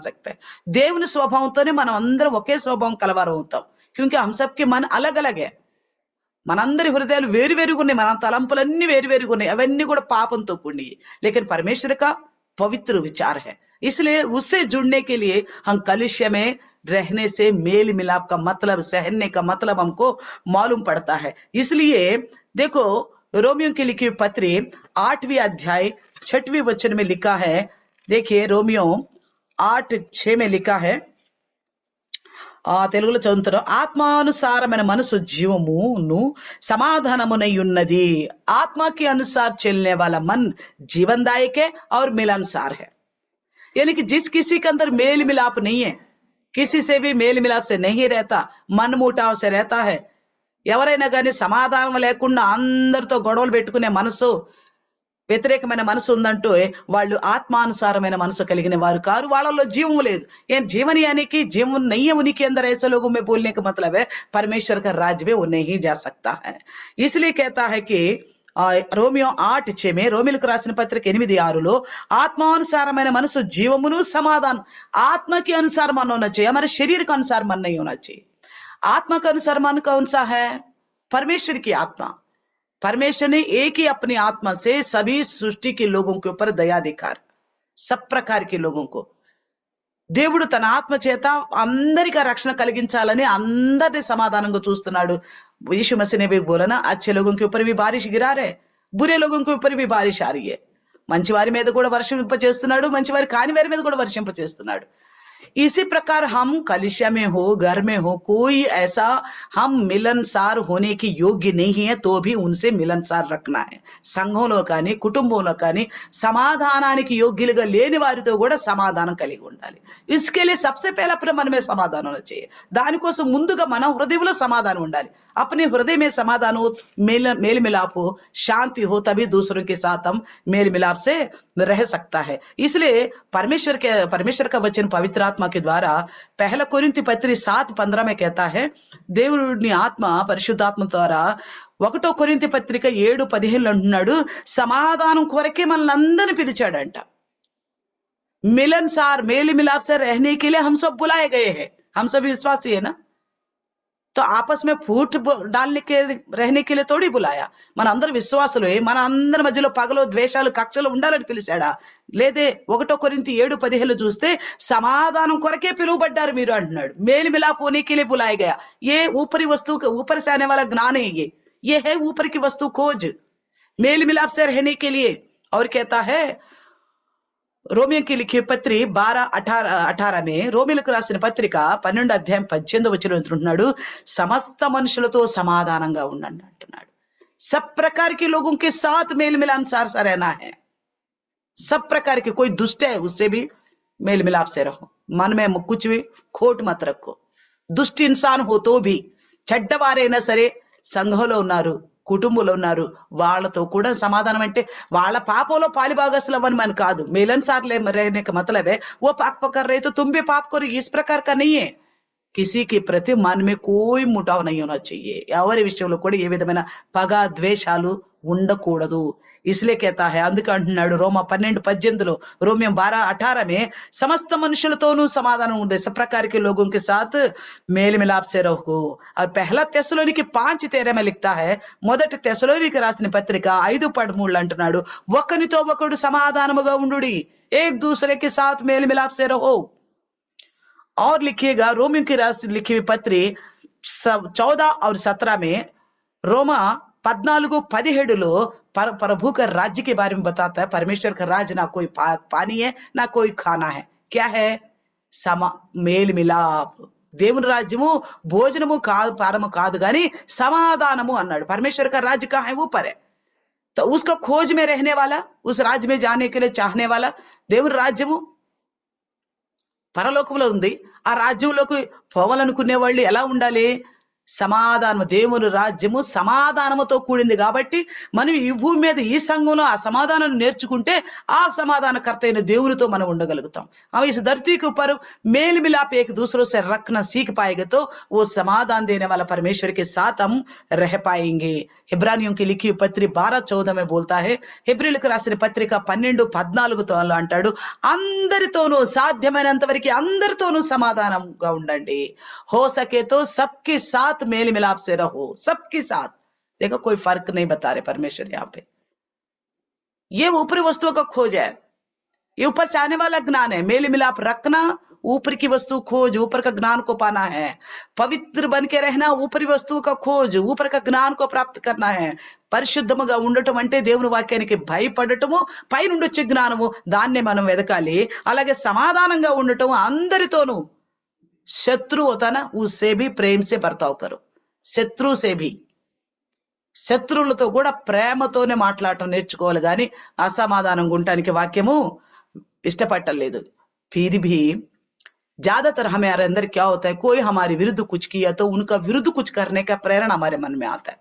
सकते हैं. దేవుని స్వభావంతోనే మనం అందరం ఒకే స్వభావం కలవారు అవుతాం. क्योंकि हम सबके मन अलग अलग है. మనందరి హృదయాలు వేరువేరుగా ఉన్నాయి, మన తలంపులన్నీ వేరువేరుగా ఉన్నాయి, అవన్నీ కూడా పాపంతో కూడినవి. लेकिन परमेश्वर का पवित्र विचार है. इसलिए उससे जुड़ने के लिए हम कलिसिया में रहने से मेल मिलाप का मतलब, सहने का मतलब हमको मालूम पड़ता है. इसलिए देखो रोमियो की लिखी पत्री 8वीं अध्याय 6वें वचन में लिखा है. देखिए रोमियो 8:6 में लिखा है. తెలుగులో చదువుతున్నాం. ఆత్మానుసారమైన మనసు జీవమును సమాధానమునై ఉన్నది. आत्मा के अनुसार चलने वाला मन जीवनदायक है और मिलनसार है. यानी कि जिस किसी के अंदर मेल मिलाप नहीं है, किसी से भी मेल मिलाप से नहीं रहता, मन मुटाव से रहता है. ఎవరైనా కానీ సమాధానం లేకుండా అందరితో గొడవలు పెట్టుకునే మనసు, వ్యతిరేకమైన మనసు ఉందంటూ వాళ్ళు ఆత్మానుసారమైన మనసు కలిగిన వారు కారు, వాళ్ళలో జీవం లేదు। ఏం जीवन यानी कि जीवन नहीं है उन्हीं के अंदर, ऐसे लोगों में बोलने का मतलब है परमेश्वर का राज्य में वो नहीं जा सकता है। इसलिए कहता है कि రోమియో 8:6 में రోమిలకు రాసిన పత్రిక 8:6లో आत्मानुसारమైన మనసు జీవమును సమాధానం, आत्मा के अनुसार मन होना चाहिए, हमारे शरीर के अनुसार मन नहीं होना चाहिए। आत्मा का अनुसार मन कौन सा है? परमेश्वर की आत्मा। परमेश्वर ने एक ही अपनी आत्मा से सभी सृष्टि के लोगों के ऊपर दया दिखा, सब प्रकार के लोगों को దేవుడు తన ఆత్మ చేత అందరికీ రక్షణ కలిగించాలని అందరినీ సమాధానంగా చూస్తున్నాడు। यीशु मसीह ने भी बोला ना, अच्छे लोगों के ऊपर भी बारिश गिरा रहे, बुरे लोगों के ऊपर भी बारिश आ रही है। మంచి వారి మీద కూడా వర్షింప చేస్తున్నాడు, మంచి వారి కాని వారి మీద కూడా వర్షింప చేస్తున్నాడు। इसी प्रकार हम कलिसिया में हो, घर में हो, कोई ऐसा हम मिलनसार होने की योग्य नहीं है तो भी उनसे मिलनसार रखना है। సంఘంలో కానీ కుటుంబంలో కానీ సమాధానానికి యోగ్యులుగా లేని వారితో కూడా సమాధానం కలిగి ఉండాలి। इसके लिए सबसे पहले अपने मन में समाधान होना चाहिए। దానికోసం ముందుగా మన హృదయంలో సమాధానం ఉండాలి। अपने हृदय में समाधान हो, मेल मिलाप हो, शांति हो, तभी दूसरों के साथ हम मेल मिलाप से रह सकता है। इसलिए परमेश्वर का वचन पवित्र आत्मा के द्वारा पहला कोरिन्थी पत्री 7:15 में कहता है, దేవుని ఆత్మ పరిశుద్ధాత్మ ద్వారా 1 కొరింథీ పత్రిక 7:15 అంటున్నాడు, సమాధానం కొరకే మనల్ని అందరిని పిలిచాడంట। मिलनसार मेल मिलाप से रहने के लिए हम सब बुलाए गए हैं। हम सभी विश्वासी है ना, तो आपस में फूट डालने के रहने के लिए थोड़ी बुलाया। మన అందరి విశ్వాసులు మన అందరి మధ్యలో పగలు ద్వేషాలు కక్షలు ఉండాలని పిలిచాడా? లేదే। 1 కొరింథీ 7:15 చూస్తే సమాధానం కొరకే పిలువబడ్డారు మీరు అంటున్నాడు। मेल मिलाप होने के लिए बुलाया गया। ये ऊपरी वस्तु, ऊपर से आने वाला ज्ञान है, ये है ऊपर की वस्तु खोज, मेल मिलाप से रहने के लिए। और कहता है రోమియోకి की लिखी पत्री 12:18 में రోమిలకు రాసిన పత్రిక 12:18 అంటున్నాడు, సమస్త మనుషులతో సమాధానంగా ఉండండి అంటున్నాడు। सब प्रकार के लोगों के साथ मेल मिलापसार से रहना है। सब प्रकार के, कोई दुष्ट है उससे भी मेल मिलाप से रहो, मन में कुछ भी खोट मत रखो। दुष्ट इंसान हो तो भी, చెడ్డవారైనా సరే సంఘంలో ఉన్నారు, కుటుంబంలో ఉన్నారు, వాళ్ళతో కూడా సమాధానం అంటే వాళ్ళ పాపంలో పాలిభాగస్తులు అవ్వని మన కాదు। मिलनसार रहने का मतलब है वो पाप कर रहे तो तुम भी पाप करो, इस प्रकार का नहीं है। किसी के प्रति मन में कोई मुटाव नहीं होना चाहिए। ఎవరి విషయంలో కూడా ఏ విధమైన పగ ద్వేషాలు ఉండకూడదు। इसलिए कहता है, అందుకే అంటున్నాడు రోమా 12:18 రోమియం 12:18 में समस्त మనుషులతోనూ సమాధానం ఉండే, सब प्रकार के लोगों के साथ मेल मिलाप से रहो। और पहला తెస్సలోనికి 5:13 में लिखता है, మొదటి తెస్సలోనికి రాసిన పత్రిక 5:13 అంటున్నాడు, ఒకనితో ఒకడు సమాధానముగా ఉండుడి, एक दूसरे के साथ मेल मिलाप से रहो। और लिखिएगा रोमियो की लिखी हुई पत्री 14 और 17 में रोमा 14:17 प्रभु का राज्य के बारे में बताता है। परमेश्वर का राज्य ना कोई पानी है ना कोई खाना है, क्या है? मेल मिलाप। దేవుని రాజ్యము భోజనము కాదు, పారము కాదు గాని సమాధానము అన్నాడు। परमेश्वर का राज्य कहाँ है? ऊपर है। तो उसका खोज में रहने वाला, उस राज्य में जाने के लिए चाहने वाला, దేవుని రాజ్యము పరలోకంలో ఉంది। ఆ రాజ్యంలోకి పోవాలనుకునే వాళ్ళు ఎలా ఉండాలి? సమాధానం, దేవుని రాజ్యము సమాధానముతో కూడింది కాబట్టి మనం ఈ భూమి మీద ఈ సంఘంలో ఆ సమాధానం నేర్చుకుంటే ఆ సమాధానకర్త అయిన దేవునితో మనం ఉండగలుగుతాం। हम इस धरती के ऊपर मेल मिलाप एक दूसरों से रखना सीख पाएंगे तो वो समाधान देने वाला परमेश्वर के साथ हम रह पाएंगे। हिब्रानियों की लिखी पत्री 12:14 में बोलता है, हिब्रीలకు రాసిన పత్రిక 12:14 అంటాడు, అందరితోనూ సాధ్యమైనంత వరకు అందరితోనూ సమాధానంగా ఉండండి। हो सके तो सबके साथ मेल मिलाप से रहो, सबके साथ। देखो कोई फर्क नहीं बता रहे परमेश्वर यहाँ पे। ये ऊपरी वस्तुओं का खोज है, ये ऊपर से आने वाला ज्ञान है। मेल मिलाप रखना, ऊपर की वस्तु खोज, ऊपर का ज्ञान को पाना है। पवित्र बन के रहना, ऊपरी वस्तुओं का खोज, ऊपर का ज्ञान को प्राप्त करना है। పరిశుద్ధముగా ఉండటం అంటే దేవుని వాక్యానికి భయపడటము, పైనుండి వచ్చే జ్ఞానము, దాన్నే మనం వెదకాలి। అలాగే సమాధానంగా ఉండటం, అందరితోనూ। शत्रु होता ना, उससे भी प्रेम से बर्ताव करो। శత్రు से भी, శత్రువులతో కూడా ప్రేమతోనే మాట్లాడటం నేర్చుకోవాలి గాని అసమాధానంగా ఉండటానికి వాక్యము ఇష్టపడలేదు। फिर भी ज्यादातर हमें अंदर क्या होता है, कोई हमारे विरुद्ध कुछ किया तो उनका विरुद्ध कुछ करने का प्रेरणा हमारे मन में आता है।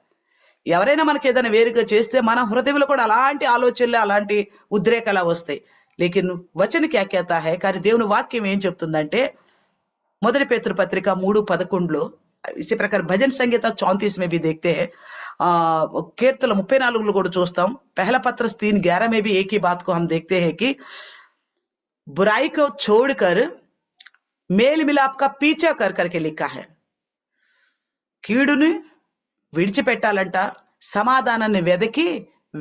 ఎవరైనా మనకి ఏదైనా వేరుగా చేస్తే మన హృదయంలో కూడా అలాంటి ఆలోచనలు అలాంటి ఉద్రేకాలు వస్తాయి. లేకిన్ వచన క్యా कहता है, కానీ దేవుని వాక్యం ఏం చెప్తుందంటే మొదటి పేతురు పత్రిక 3:11 इसी प्रकार भजन संगीता 34 में भी देखते हैं, कीर्तन 34 కూడా చూస్తాం. पहला पत्रस 3:11 में भी एक ही बात को हम देखते हैं कि बुराई को छोड़कर मेल मिलाप का पीछा कर करके लिखा है. కీడుని విడిచిపెట్టాలంట, సమాధానాన్ని వెదకి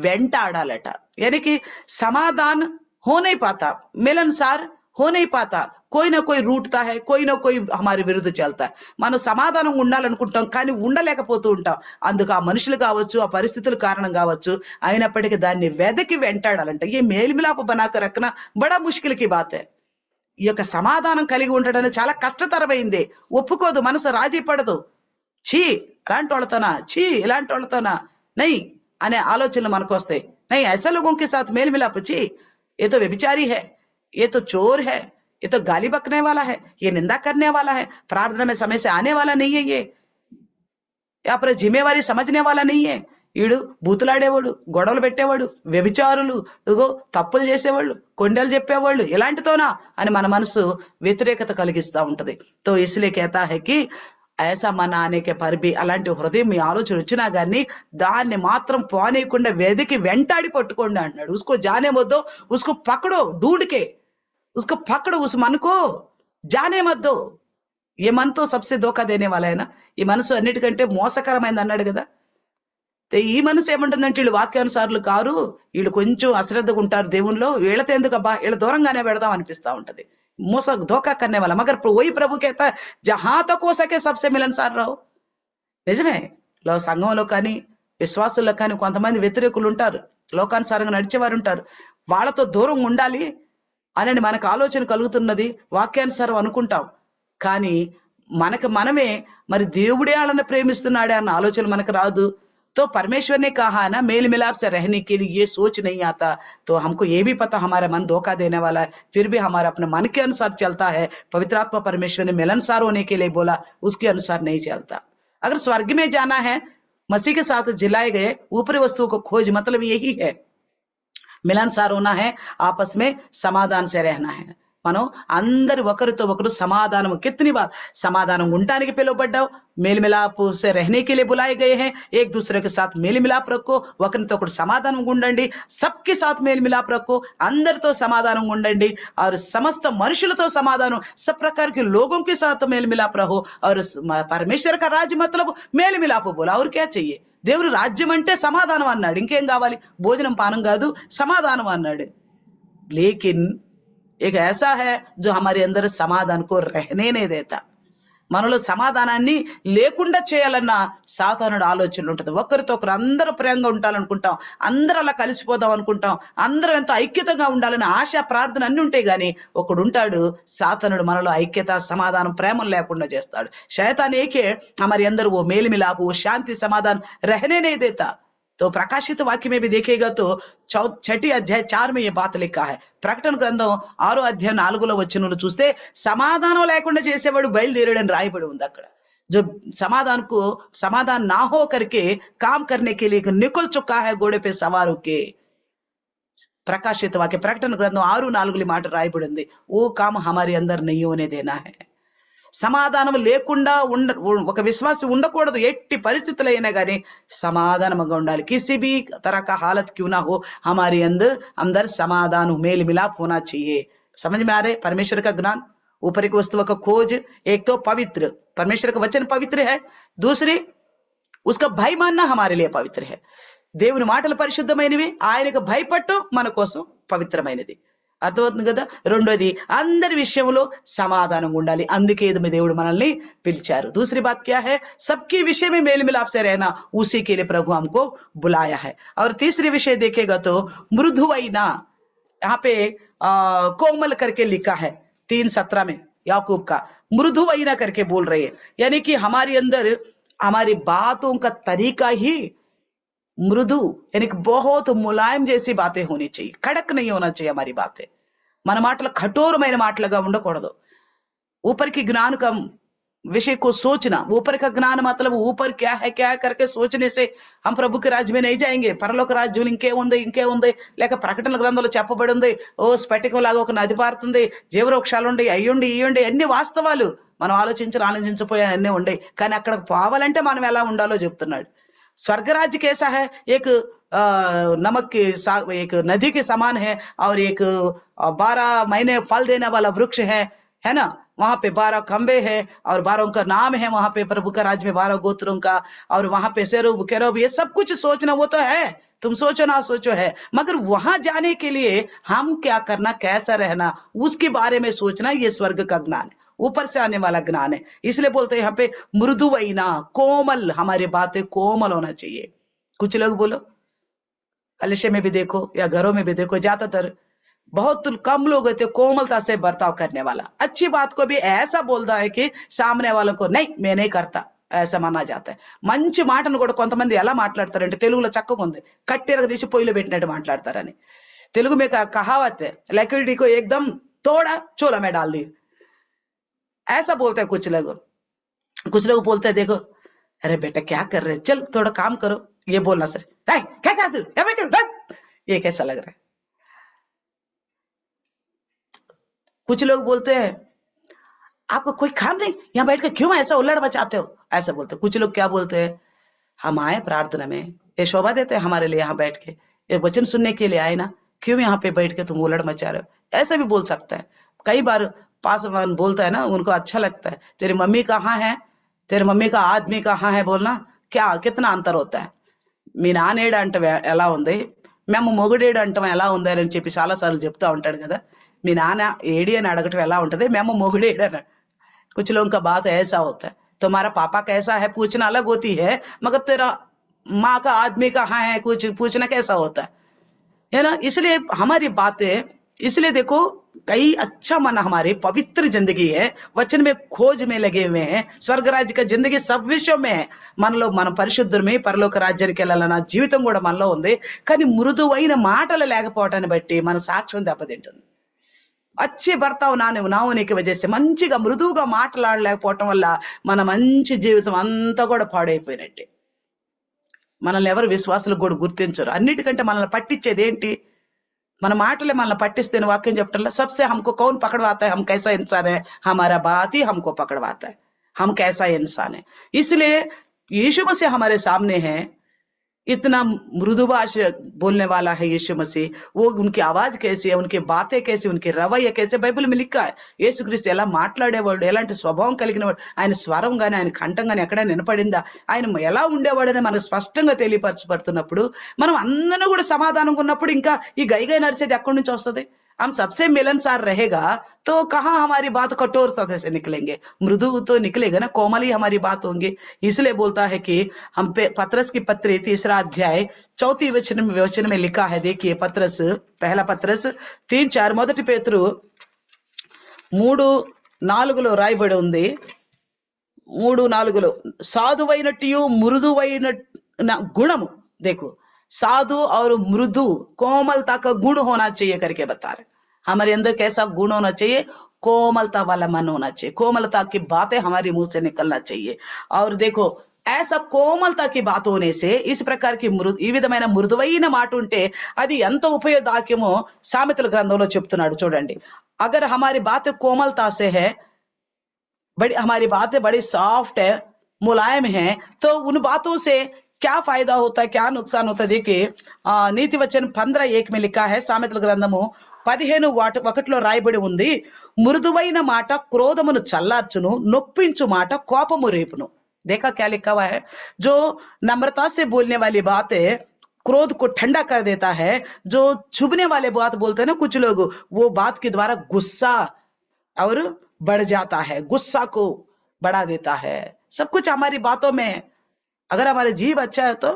వెంటాడాలట. यानी कि समाधान हो नहीं पाता, मिलनसार हो नहीं पाता, कोई ना कोई रूठता है, कोई ना कोई हमारे విరుద్ధ चलता है. మనం సమాధానంగా ఉండాలనుకుంటాం కానీ ఉండలేకపోతూ ఉంటాం. అందుకు ఆ మనుషులు కావచ్చు, ఆ పరిస్థితుల కారణం కావచ్చు, అయినప్పటికీ దాన్ని వెదకి వెంటాడాలంట. ये मेल मिलाप बनाकर रखना बड़ा मुश्किल की बात है. ఈ యొక్క సమాధానం కలిగి ఉండడం అనేది చాలా కష్టతరమైంది. ఒప్పుకోదు, మనసు రాజీ పడదు. ఛీ ఇలాంటి వాళ్ళతోనా, ఛీ ఇలాంటి వాళ్ళతోనా, నై అనే ఆలోచనలు మనకు వస్తాయి. నై ऐसे लोगों के साथ मेल मिलाप, ఛీ ये तो व्यभिचारी है, ये तो चोर है, ये तो गाली बकने वाला है, ये निंदा करने वाला है, प्रार्थना में समय से आने वाला नहीं है, ये या पर जिम्मेवारी समझने वाला नहीं है, ఈడు బూతులాడేవాడు, గొడవలు పెట్టేవాడు, వ్యభిచారులు, ఇదిగో తప్పులు చేసేవాళ్ళు, కొండలు చెప్పేవాళ్ళు, ఇలాంటితోనా అని మన మనసు వ్యతిరేకత కలిగిస్తా ఉంటది. తో ఇస్లే कहता है कि ऐसा मन आने के पर भी అలాంటి హృదయం మీ ఆలోచన వచ్చినా గానీ దాన్ని మాత్రం పోనీయకుండా వెదికి వెంటాడి పట్టుకోండి అంటున్నాడు. उसको जाने मत दो, उसको पकड़ो ढूंढ के, उसको पकड़ो, उस मन को जाने मत दो. ये मन तो सबसे धोखा देने वाला है ना. ఈ మనసు అన్నిటికంటే మోసకరమైంది అన్నాడు కదా. ఈ మనసు ఏమంటుందంటే వీళ్ళు వాక్యానుసారులు కారు, వీళ్ళు కొంచెం అశ్రద్ధగా ఉంటారు దేవునిలో, వీళ్ళతో ఎందుకు అబ్బా, వీళ్ళ దూరంగానే పెడదాం అనిపిస్తా ఉంటది. మోస ధోకా करने वाला, मगर वही प्रभु कहता है जहां तक हो सके सबसे मिलनसार रहो. నిజమే, సంఘంలో కానీ విశ్వాసుల్లో కానీ కొంతమంది వ్యతిరేకులు ఉంటారు, లోకానుసారంగా నడిచేవారు ఉంటారు. వాళ్ళతో దూరం ఉండాలి అని మనకు ఆలోచన కలుగుతున్నది, వాక్యానుసారం అనుకుంటాం. కానీ మనకు మనమే మరి దేవుడే వాళ్ళని ప్రేమిస్తున్నాడే అన్న ఆలోచన మనకు రాదు. तो परमेश्वर ने कहा ना मेल मिलाप से रहने के लिए ये सोच नहीं आता, तो हमको ये भी पता हमारा मन धोखा देने वाला है, फिर भी हमारा अपने मन के अनुसार चलता है. पवित्र आत्मा परमेश्वर ने मिलनसार होने के लिए बोला, उसके अनुसार नहीं चलता. अगर स्वर्ग में जाना है, मसीह के साथ जिलाए गए ऊपरी वस्तुओं को खोज, मतलब यही है मिलनसार होना है, आपस में समाधान से रहना है. మనం అందరి ఒకరితో ఒకరు సమాధానం, कितनी बात సమాధానం ఉండడానికి పిలువబడ్డావు, मेल मिलाप से रहने के लिए बुलाए गए हैं, एक दूसरे के साथ मेल मिलाप रखो, ఒకరితో ఒకరు సమాధానంగా ఉండండి, सबके साथ मेल मिलाप रखो, అందరితో సమాధానంగా ఉండండి, और समस्त మనుషులతో సమాధానం, सब प्रकार के लोगों के साथ मेल मिलाप रहो. और परमेश्वर का राज्य मतलब मेल मिलाप बोला, और क्या चाहिए. దేవుడు రాజ్యం అంటే సమాధానం అన్నాడు, ఇంకేం కావాలి, భోజనం పానం కాదు సమాధానం అన్నాడు. लेकिन एक ऐसा है जो हमारे अंदर समाधान को रहने नहीं देता. మనలో సమాధానాన్ని లేకుండా చేయాలన్న సాతానుడు ఆలోచనలు ఉంటది. ఒకరితో ఒకరు అందరూ ప్రేమగా ఉండాలనుకుంటాం, అందరూ అలా కలిసిపోదాం అనుకుంటాం, అందరూ ఎంతో ఐక్యతగా ఉండాలని ఆశ ప్రార్థన అన్ని ఉంటాయి. గాని ఒకడు ఉంటాడు, సాతానుడు మనలో ఐక్యత సమాధానం ప్రేమలు లేకుండా చేస్తాడు. शैतान एक है हमारे अंदर, वो मेल मिलाप, वो शांति समाधान रहने नहीं देता. तो प्रकाशित वाक्य में भी देखेगा तो 6ठी अध्याय 4 में ये बात लिखा है. ప్రకటన గ్రంథం 6వ అధ్యాయం 4వ వచనంలో చూస్తే సమాధానం లేకుండా చేసేవాడు బయలుదేరాడని రాయబడి ఉంది అక్కడ. जो समाधान ना हो करके काम करने के लिए निकल चुका है घोड़े पे सवार होके. ప్రకాశిత వాక్య ప్రకటన గ్రంథం 6:4 మాట రాయబడి ఉంది. वो काम हमारे अंदर नहीं होने देना है. సమాధానం లేకుండా ఒక విశ్వాసి ఉండకూడదు, ఎట్టి పరిస్థితులైనా కానీ సమాధానంగా ఉండాలి. किसी भी तरह का हालत क्यों ना हो, हमारे अंदर समाधान, मेल मिलाप होना चाहिए. समझ में आ रहे. परमेश्वर का ज्ञान, ऊपरी की वस्तुओं का खोज, एक तो पवित्र, परमेश्वर का वचन पवित्र है, दूसरी उसका भय मानना हमारे लिए पवित्र है. దేవుని మాటలు పరిశుద్ధమైనవి, ఆయనకు భయపట్టు మన కోసం పవిత్రమైనది. అర్థమవుతుంది కదా. రెండోది అందరి విషయంలో సమాధానంగా ఉండాలి, అందుకే దేవుడు మనల్ని పిలిచారు. दूसरी बात क्या है, सबके विषय में मेल मिलाप से रहना, उसी के लिए प्रभु हमको बुलाया है. और तीसरी विषय देखेगा तो मृदुवैना, यहाँ पे कोमल करके लिखा है 3:17 में याकूब का, मृदुवैना करके बोल रहे हैं. यानी कि हमारे अंदर हमारी बातों का तरीका ही मृदु, यानी कि बहुत मुलायम जैसी बातें होनी चाहिए, कड़क नहीं होना चाहिए हमारी बातें. మన మాటలు కఠోరమైన మాటలుగా ఉండకూడదు. ऊपर की ज्ञान का विषय को सोचना, ऊपर का ज्ञान मतलब ऊपर क्या है करके सोचने से हम प्रभु के राज्य में नहीं जाएंगे. పరలోక రాజ్యం ఇంకే ఉంది లేక ప్రకటనల గ్రంథంలో చెప్పబడి ఉంది. ఓ స్ఫటికం లాగా ఒక నది పారుతుంది, జీవవృక్షాలు ఉండి అయ్యుండి ఇయ్యుండి అన్ని వాస్తవాలు మనం ఆలోచించిపోయా అన్నీ ఉండే. కానీ అక్కడికి పోవాలంటే మనం ఎలా ఉండాలో చెప్తున్నాడు. स्वर्गराज्य कैसा है? एक नमक के एक नदी के समान है और एक 12 महीने फल देने वाला वृक्ष है ना. वहां पे 12 खंबे हैं और 12 का नाम है. वहां पे प्रभु का राज्य में 12 गोत्रों का और वहां पे सेरूब केरूब ये सब कुछ सोचना वो तो है, तुम सोचो ना सोचो है, मगर वहां जाने के लिए हम क्या करना, कैसा रहना, उसके बारे में सोचना, ये स्वर्ग का ज्ञान है, ऊपर से आने वाला ज्ञान है. इसलिए बोलते हैं यहाँ पे मृदुवैना, कोमल, हमारी बातें कोमल होना चाहिए. कुछ लोग बोलो कलिशे में भी देखो या घरों में भी देखो, ज्यादातर बहुत कम लोग होते कोमलता से बर्ताव करने वाला. अच्छी बात को भी ऐसा बोलता है कि सामने वालों को नहीं मैं नहीं करता ऐसा माना जाता है. మంచి మాటను కూడా కొంతమంది ఎలా మాట్లాడతారంటే తెలుగులో చక్కగా ఉంది, కట్టెరకు తీసి పొయ్యిలో పెట్టినట్టు మాట్లాడతారని. తెలుగు में कहावत है, लकड़ी को एकदम तोड़ा चोला में डाल दी, ऐसा बोलते हैं कुछ लोग. कुछ लोग बोलते हैं देखो अरे बेटा क्या कर रहे, चल थोड़ा काम करो, ये बोलना सर क्या करते हो, ये कैसा लग रहा है. कुछ लोग बोलते हैं आपको कोई काम नहीं, यहाँ बैठ के क्यों ऐसा उल्लड़ बचाते हो, ऐसा बोलते हैं. कुछ लोग क्या बोलते हैं, हम आए प्रार्थना में, ये शोभा देते हैं हमारे लिए, यहाँ बैठ के ये वचन सुनने के लिए आए ना, क्यों यहाँ पे बैठ के तुम उल्लड़ मचा रहे हो, ऐसा भी बोल सकता है. कई बार पासवान बोलता है ना, उनको अच्छा लगता है, तेरी मम्मी कहाँ है, तेरी मम्मी का आदमी कहाँ है बोलना, क्या कितना अंतर होता है. మీ నానేడు అంటే ఎలా ఉంది, మేము మొగుడేడు అంటాం ఎలా ఉంది అని చెప్పి చాలా సార్లు చెప్తా ఉంటాడు కదా. మీ నాన్న ఏడి అని అడగటం ఎలా ఉంటది, మేము మొగుడేడు అని. कुछ लोगों का बात ऐसा होता है, तुम्हारा पापा कैसा है पूछना अलग होती है, मगर तेरा माँ का आदमी कहाँ है कुछ पूछना कैसा होता है ना. इसलिए हमारी बातें, इसलिए देखो कई अच्छा मन हमारी पवित्र जिंदगी है, वचन में खोज में लगे हुए हैं, स्वर्ग राज्य का जिंदगी सब विषयों में है. మనలో మన పరిశుద్ధులమే పరలోక రాజ్యానికి వెళ్ళాలన్న జీవితం కూడా మనలో ఉంది. కానీ మృదువైన మాటలు లేకపోవటాన్ని బట్టి మన సాక్ష్యం దెబ్బతింటుంది. अच्छे బర్తావ్ నావునికి వజహ से మంచిగా మృదువుగా మాట్లాడలేకపోవటం వల్ల మన మంచి జీవితం అంతా కూడా పాడైపోయినట్టే. మనల్ని ఎవరు విశ్వాసులకు కూడా గుర్తించరు. అన్నిటికంటే మనల్ని పట్టించేది ఏంటి, మన మాటలే మనల్ని పట్టిస్తే వాక్యం చెప్పటంలో सबसे हमको कौन पकड़वाता है, हम कैसा इंसान है, हमारा बात ही हमको पकड़वाता है, हम कैसा इंसान है. इसलिए यीशु मसीह हमारे सामने है, इतना मृदु भाषा बोलने वाला है यीशु मसीह. वो उनकी आवाज कैसी है, उनकी बातें कैसी, उनके रवैया कैसे బైబిల్ में लिखा है. యేసుక్రీస్తు ఎలా మాట్లాడేవాడు, ఎలాంటి స్వభావం కలిగినవాడు, ఆయన స్వరం గాని ఆయన కంఠం గాని ఎక్కడైనా వినపడిందా, ఆయన ఎలా ఉండేవాడని మనకు స్పష్టంగా తెలియపరచబడుతున్నప్పుడు మనం అందరూ కూడా సమాధానంగా ఉన్నప్పుడు ఇంకా ఈ గైగై నడిచేది ఎక్కడి నుంచి వస్తుంది. हम सबसे मिलनसार रहेगा तो कहाँ हमारी बात कठोरता से निकलेंगे, मृदु तो निकलेगा ना, कोमल ही हमारी बात होंगी. इसलिए बोलता है कि हम पे पत्रस की पत्री 3 अध्याय 4 वचन में लिखा है. देखिए पत्रस, पहला पत्रस 3:4, మొదటి పేతురు 3:4 రాయబడి ఉంది. 3:4 సాధువైనట్టు మృదువైన గుణము, देखो साधु और मृदु कोमलता का गुण होना चाहिए करके बता रहे. हमारे अंदर कैसा गुण होना चाहिए, कोमलता वाला मन होना चाहिए, कोमलता की बातें हमारे मुंह से निकलना चाहिए. और देखो ऐसा कोमलता की बात होने से इस प्रकार की ఈ విధమైన మృదువైన మాట ఉంటే అది ఎంత ఉపయోగదాయకమో సామెతల గ్రంథంలో చెప్తున్నాడు చూడండి. अगर हमारी बातें कोमलता से है, बड़ी हमारी बातें बड़ी सॉफ्ट है, मुलायम है, तो उन बातों से क्या फायदा होता है, क्या नुकसान होता है. देखिए నీతి వచన 15:1 में लिखा है, సామెతల గ్రంథము 15:1 రాయబడి ఉంది, మృదువైన మాట క్రోధమును చల్లార్చును, నొప్పించు మాట కోపము రేపును. देखा क्या लिखा हुआ है, जो नम्रता से बोलने वाली बात है क्रोध को ठंडा कर देता है. जो चुभने वाले बात बोलते हैं ना कुछ लोग, वो बात के द्वारा गुस्सा और बढ़ जाता है, गुस्सा को बढ़ा देता है. सब कुछ हमारी बातों में, अगर हमारा जीव अच्छा है तो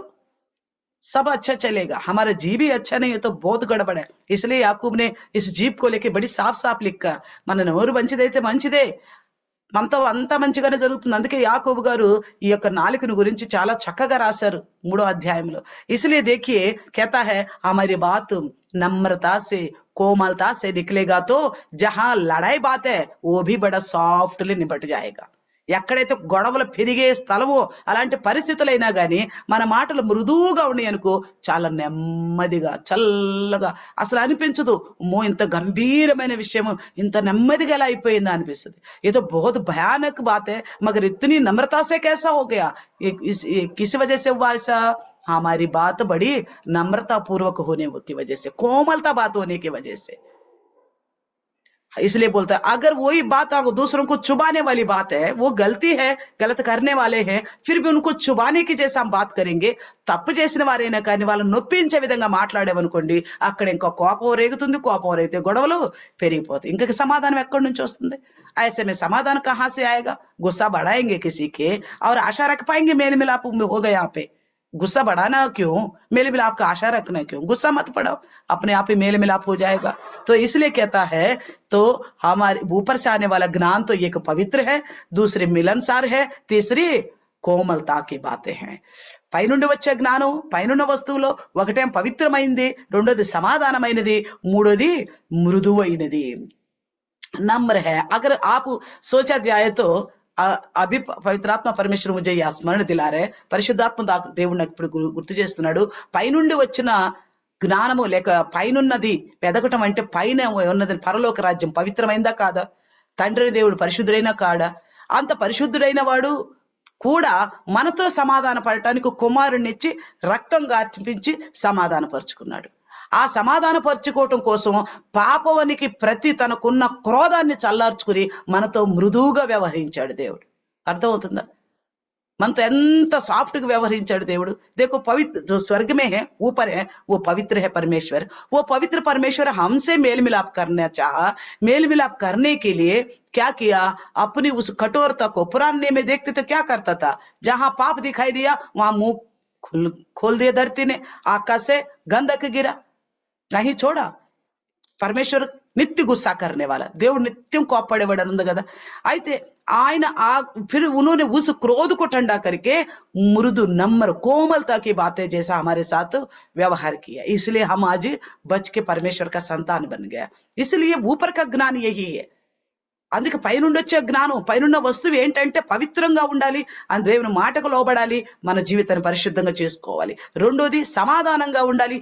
सब अच्छा चलेगा, हमारा जीव ही अच्छा नहीं है तो बहुत गड़बड़ है. इसलिए याकूब ने इस जीव को लेके बड़ी साफ साफ लिखा, మన నోరు మంచిదైతే మంచిదే, మనతో అంతా మంచిగానే జరుగుతుంది. అందుకే యాకోబు గారు ఈ యొక్క నాలుకను గురించి చాలా చక్కగా రాశారు 3వ అధ్యాయంలో. इसलिए देखिए कहता है हमारी बात नम्रता से कोमलता से निकलेगा तो जहां लड़ाई बात है वो भी बड़ा सॉफ्टली निपट जाएगा. ఎక్కడైతే గొడవలు పెరిగే స్థలమో అలాంటి పరిస్థితులైనా కానీ మన మాటలు మృదువుగా ఉన్నాయి అనుకో, చాలా నెమ్మదిగా చల్లగా, అసలు అనిపించదు ఇంత గంభీరమైన విషయము ఇంత నెమ్మదిగా ఎలా అయిపోయిందా అనిపిస్తుంది. ఏదో बहुत भयानक बात है, मगर इतनी नम्रता से कैसा हो गया, किस वजह से हुआ ऐसा? हमारी बात बड़ी नम्रता पूर्वक होने की वजह से, कोमलता बात होने की वजह से। इसलिए बोलता है अगर वही बात आपको दूसरों को चुबाने वाली बात है, वो गलती है, गलत करने वाले हैं, फिर भी उनको चुबाने की जैसे हम बात करेंगे, తప్పు చేసిన వారైనా కానీ వాళ్ళని నొప్పించే విధంగా మాట్లాడేవనుకోండి, అక్కడ ఇంకా కోపం రేగుతుంది. కోపం రేగితే గొడవలు పెరిగిపోతాయి. ఇంకా సమాధానం ఎక్కడి నుంచి వస్తుంది? ऐसे में समाधान कहां से आएगा? गुस्सा बढ़ाएंगे किसी के और आशा रख पाएंगे मेल मिलाप हो गए यहाँ पे? गुस्सा बढ़ाना क्यों, मेल मिलाप का आशा रखना क्यों? गुस्सा मत पड़ाओ, अपने आप ही मेल मिलाप हो जाएगा। तो इसलिए कहता है, तो हमारे ऊपर से आने वाला ज्ञान तो एक पवित्र है, दूसरी मिलनसार है, तीसरी కోమలతా की बातें हैं। పైనుండి వచ్చే జ్ఞానం పైనున్న వస్తువులో ఒకటేం పవిత్రమైంది, రెండోది సమాధానమైనది, మూడోది మృదువైనది, नम्र है। अगर आप सोचा जाए तो అభి పవిత్రాత్మ పరమేశ్వరు ముజే ఆ స్మరణ దిలారే, పరిశుద్ధాత్మ దేవుడు నాకు ఇప్పుడు గుర్తు చేస్తున్నాడు. పైనుండి వచ్చిన జ్ఞానము లేక పైనున్నది ఎదగటం అంటే పైన ఉన్నది పరలోక రాజ్యం పవిత్రమైందా కాదా? తండ్రి దేవుడు పరిశుద్ధుడైనా కాడా? అంత పరిశుద్ధుడైన వాడు కూడా మనతో సమాధాన పడటానికి కుమారుణ్ణి ఇచ్చి రక్తం గార్పించి సమాధానపరుచుకున్నాడు. ఆ సమాధాన పరుచుకోవటం కోసం పాపవానికి ప్రతి తనకున్న క్రోధాన్ని చల్లార్చుకుని మనతో మృదువుగా వ్యవహరించాడు దేవుడు. అర్థమవుతుందా? మనతో ఎంత సాఫ్ట్ గా వ్యవహరించాడు దేవుడు. देखो पवित्र जो स्वर्ग में है ऊपर है वो पवित्र है परमेश्वर, वो पवित्र परमेश्वर हमसे मेल मिलाप करना चाहा। मेल मिलाप करने के लिए क्या किया? अपनी उस कठोरता को पुराने में देखते तो क्या करता था? जहां पाप दिखाई दिया वहां मुंह खोल दिया धरती ने, आकाश से गंधक गिरा, नहीं छोड़ा। పరమేశ్వర్ నిత్య గుస్సా करने वाला, దేవుడు నిత్యం కోప్పడేవాడు ఉంది కదా. అయితే ఆయన फिर उन्होंने उस क्रोध को ठंडा करके मृदु नम्र कोमलता की बातें जैसा हमारे साथ व्यवहार किया, इसलिए हम आज बच के परमेश्वर का संतान बन गया। इसलिए ऊपर का ज्ञान यही है। అందుకే పైనుండి వచ్చే జ్ఞానం పైనున్న వస్తువు ఏంటంటే పవిత్రంగా ఉండాలి, అని దేవుని మాటకు లోబడాలి, మన జీవితాన్ని పరిశుద్ధంగా చేసుకోవాలి. రెండోది సమాధానంగా ఉండాలి.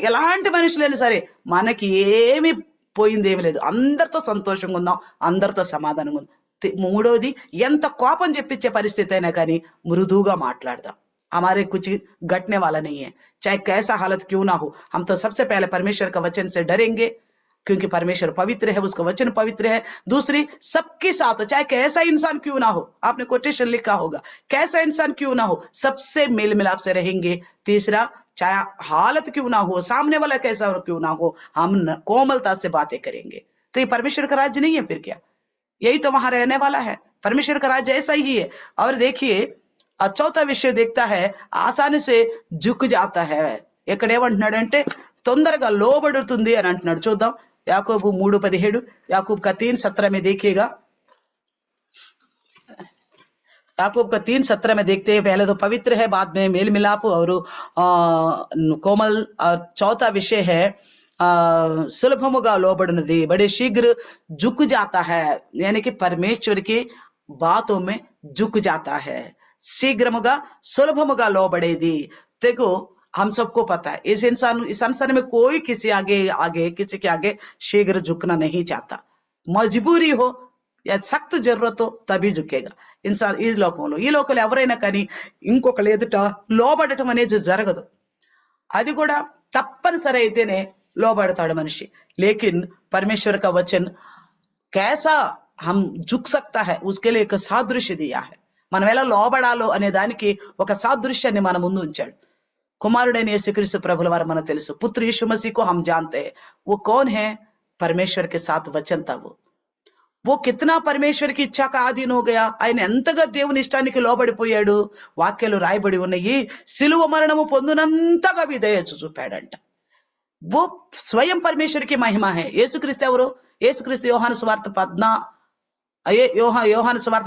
ఎలాంటి మనుషులైనా సరే మనకి ఏమి పోయింది ఏమి లేదు, అందరితో సంతోషంగా ఉందాం, అందరితో సమాధానంగా ఉందాం. మూడోది ఎంత కోపం చెప్పించే పరిస్థితి అయినా కానీ మృదువుగా మాట్లాడదాం. हमारे कुछ घटने वाला नहीं है, चाहे कैसा हालत क्यों ना हो, हम तो सबसे पहले परमेश्वर का वचन से डरेंगे क्योंकि परमेश्वर पवित्र है, उसका वचन पवित्र है। दूसरी, सबके साथ चाहे कैसा इंसान क्यों ना हो, आपने कोटेशन लिखा होगा, कैसा इंसान क्यों ना हो सबसे मेल मिलाप से रहेंगे। तीसरा, चाहे हालत क्यों ना हो, सामने वाला कैसा क्यों ना हो, हम कोमलता से बातें करेंगे। तो ये परमेश्वर का राज्य नहीं है फिर क्या? यही तो वहां रहने वाला है। परमेश्वर का राज्य ऐसा ही है। और देखिए चौथा विषय देखता है, आसानी से झुक जाता है। ఎక్కడేమంటున్నాడంటే తొందరగా లోబడుతుంది అని అంటున్నాడు. చూద్దాం యాకోబు 3:17, याकूब का 3:17 में देखिएगा। याकूब का 3:17 में देखते हैं, पहले तो पवित्र है, बाद में मेल मिलाप और कोमल, और चौथा विषय है सुलभमुगा लोबड़नदी, बड़े शीघ्र झुक जाता है, यानी कि परमेश्वर की बातों में झुक जाता है। शीघ्रमुगा सुलभमुगा लोबड़ेदी। देखो हम सबको पता है इस संसार में कोई किसी किसी के आगे शीघ्र झुकना नहीं चाहता। मजबूरी हो या सख्त जरूरत हो तभी झुकेगा इंसान। ఈ లోకంలో ఎవరైనా కానీ ఇంకొకళ్ళు ఎదుట లోబడటం అనేది జరగదు, అది కూడా తప్పనిసరి అయితేనే లోబడతాడు మనిషి। लेकिन परमेश्वर का वचन कैसा हम झुक सकता है उसके लिए एक सादृश्य दिया है। మనం ఎలా లోబడాలో అనే దానికి ఒక సాదృశ్యాన్ని మన ముందు ఉంచాడు। कुमारुडैन यीशु प्रभुल वार मन तेलुसु, पुत्र यीशु मसीह को हम जानते हैं। वो कौन है? परमेश्वर के साथ वचन था। वो कितना परमेश्वर की इच्छा का अधीन हो गया, ఆయన ఎంతగా దేవుని ఇష్టానికి లోబడిపోయాడు। వాక్యాలు రాయబడి ఉన్నాయి, సిలువ మరణము పొందినంతగా విధేయ చూపాడంట। वो स्वयं परमेश्वर की महिमा है। యేసుక్రీస్తు ఎవరు? యేసుక్రీస్తు యోహాను సువార్త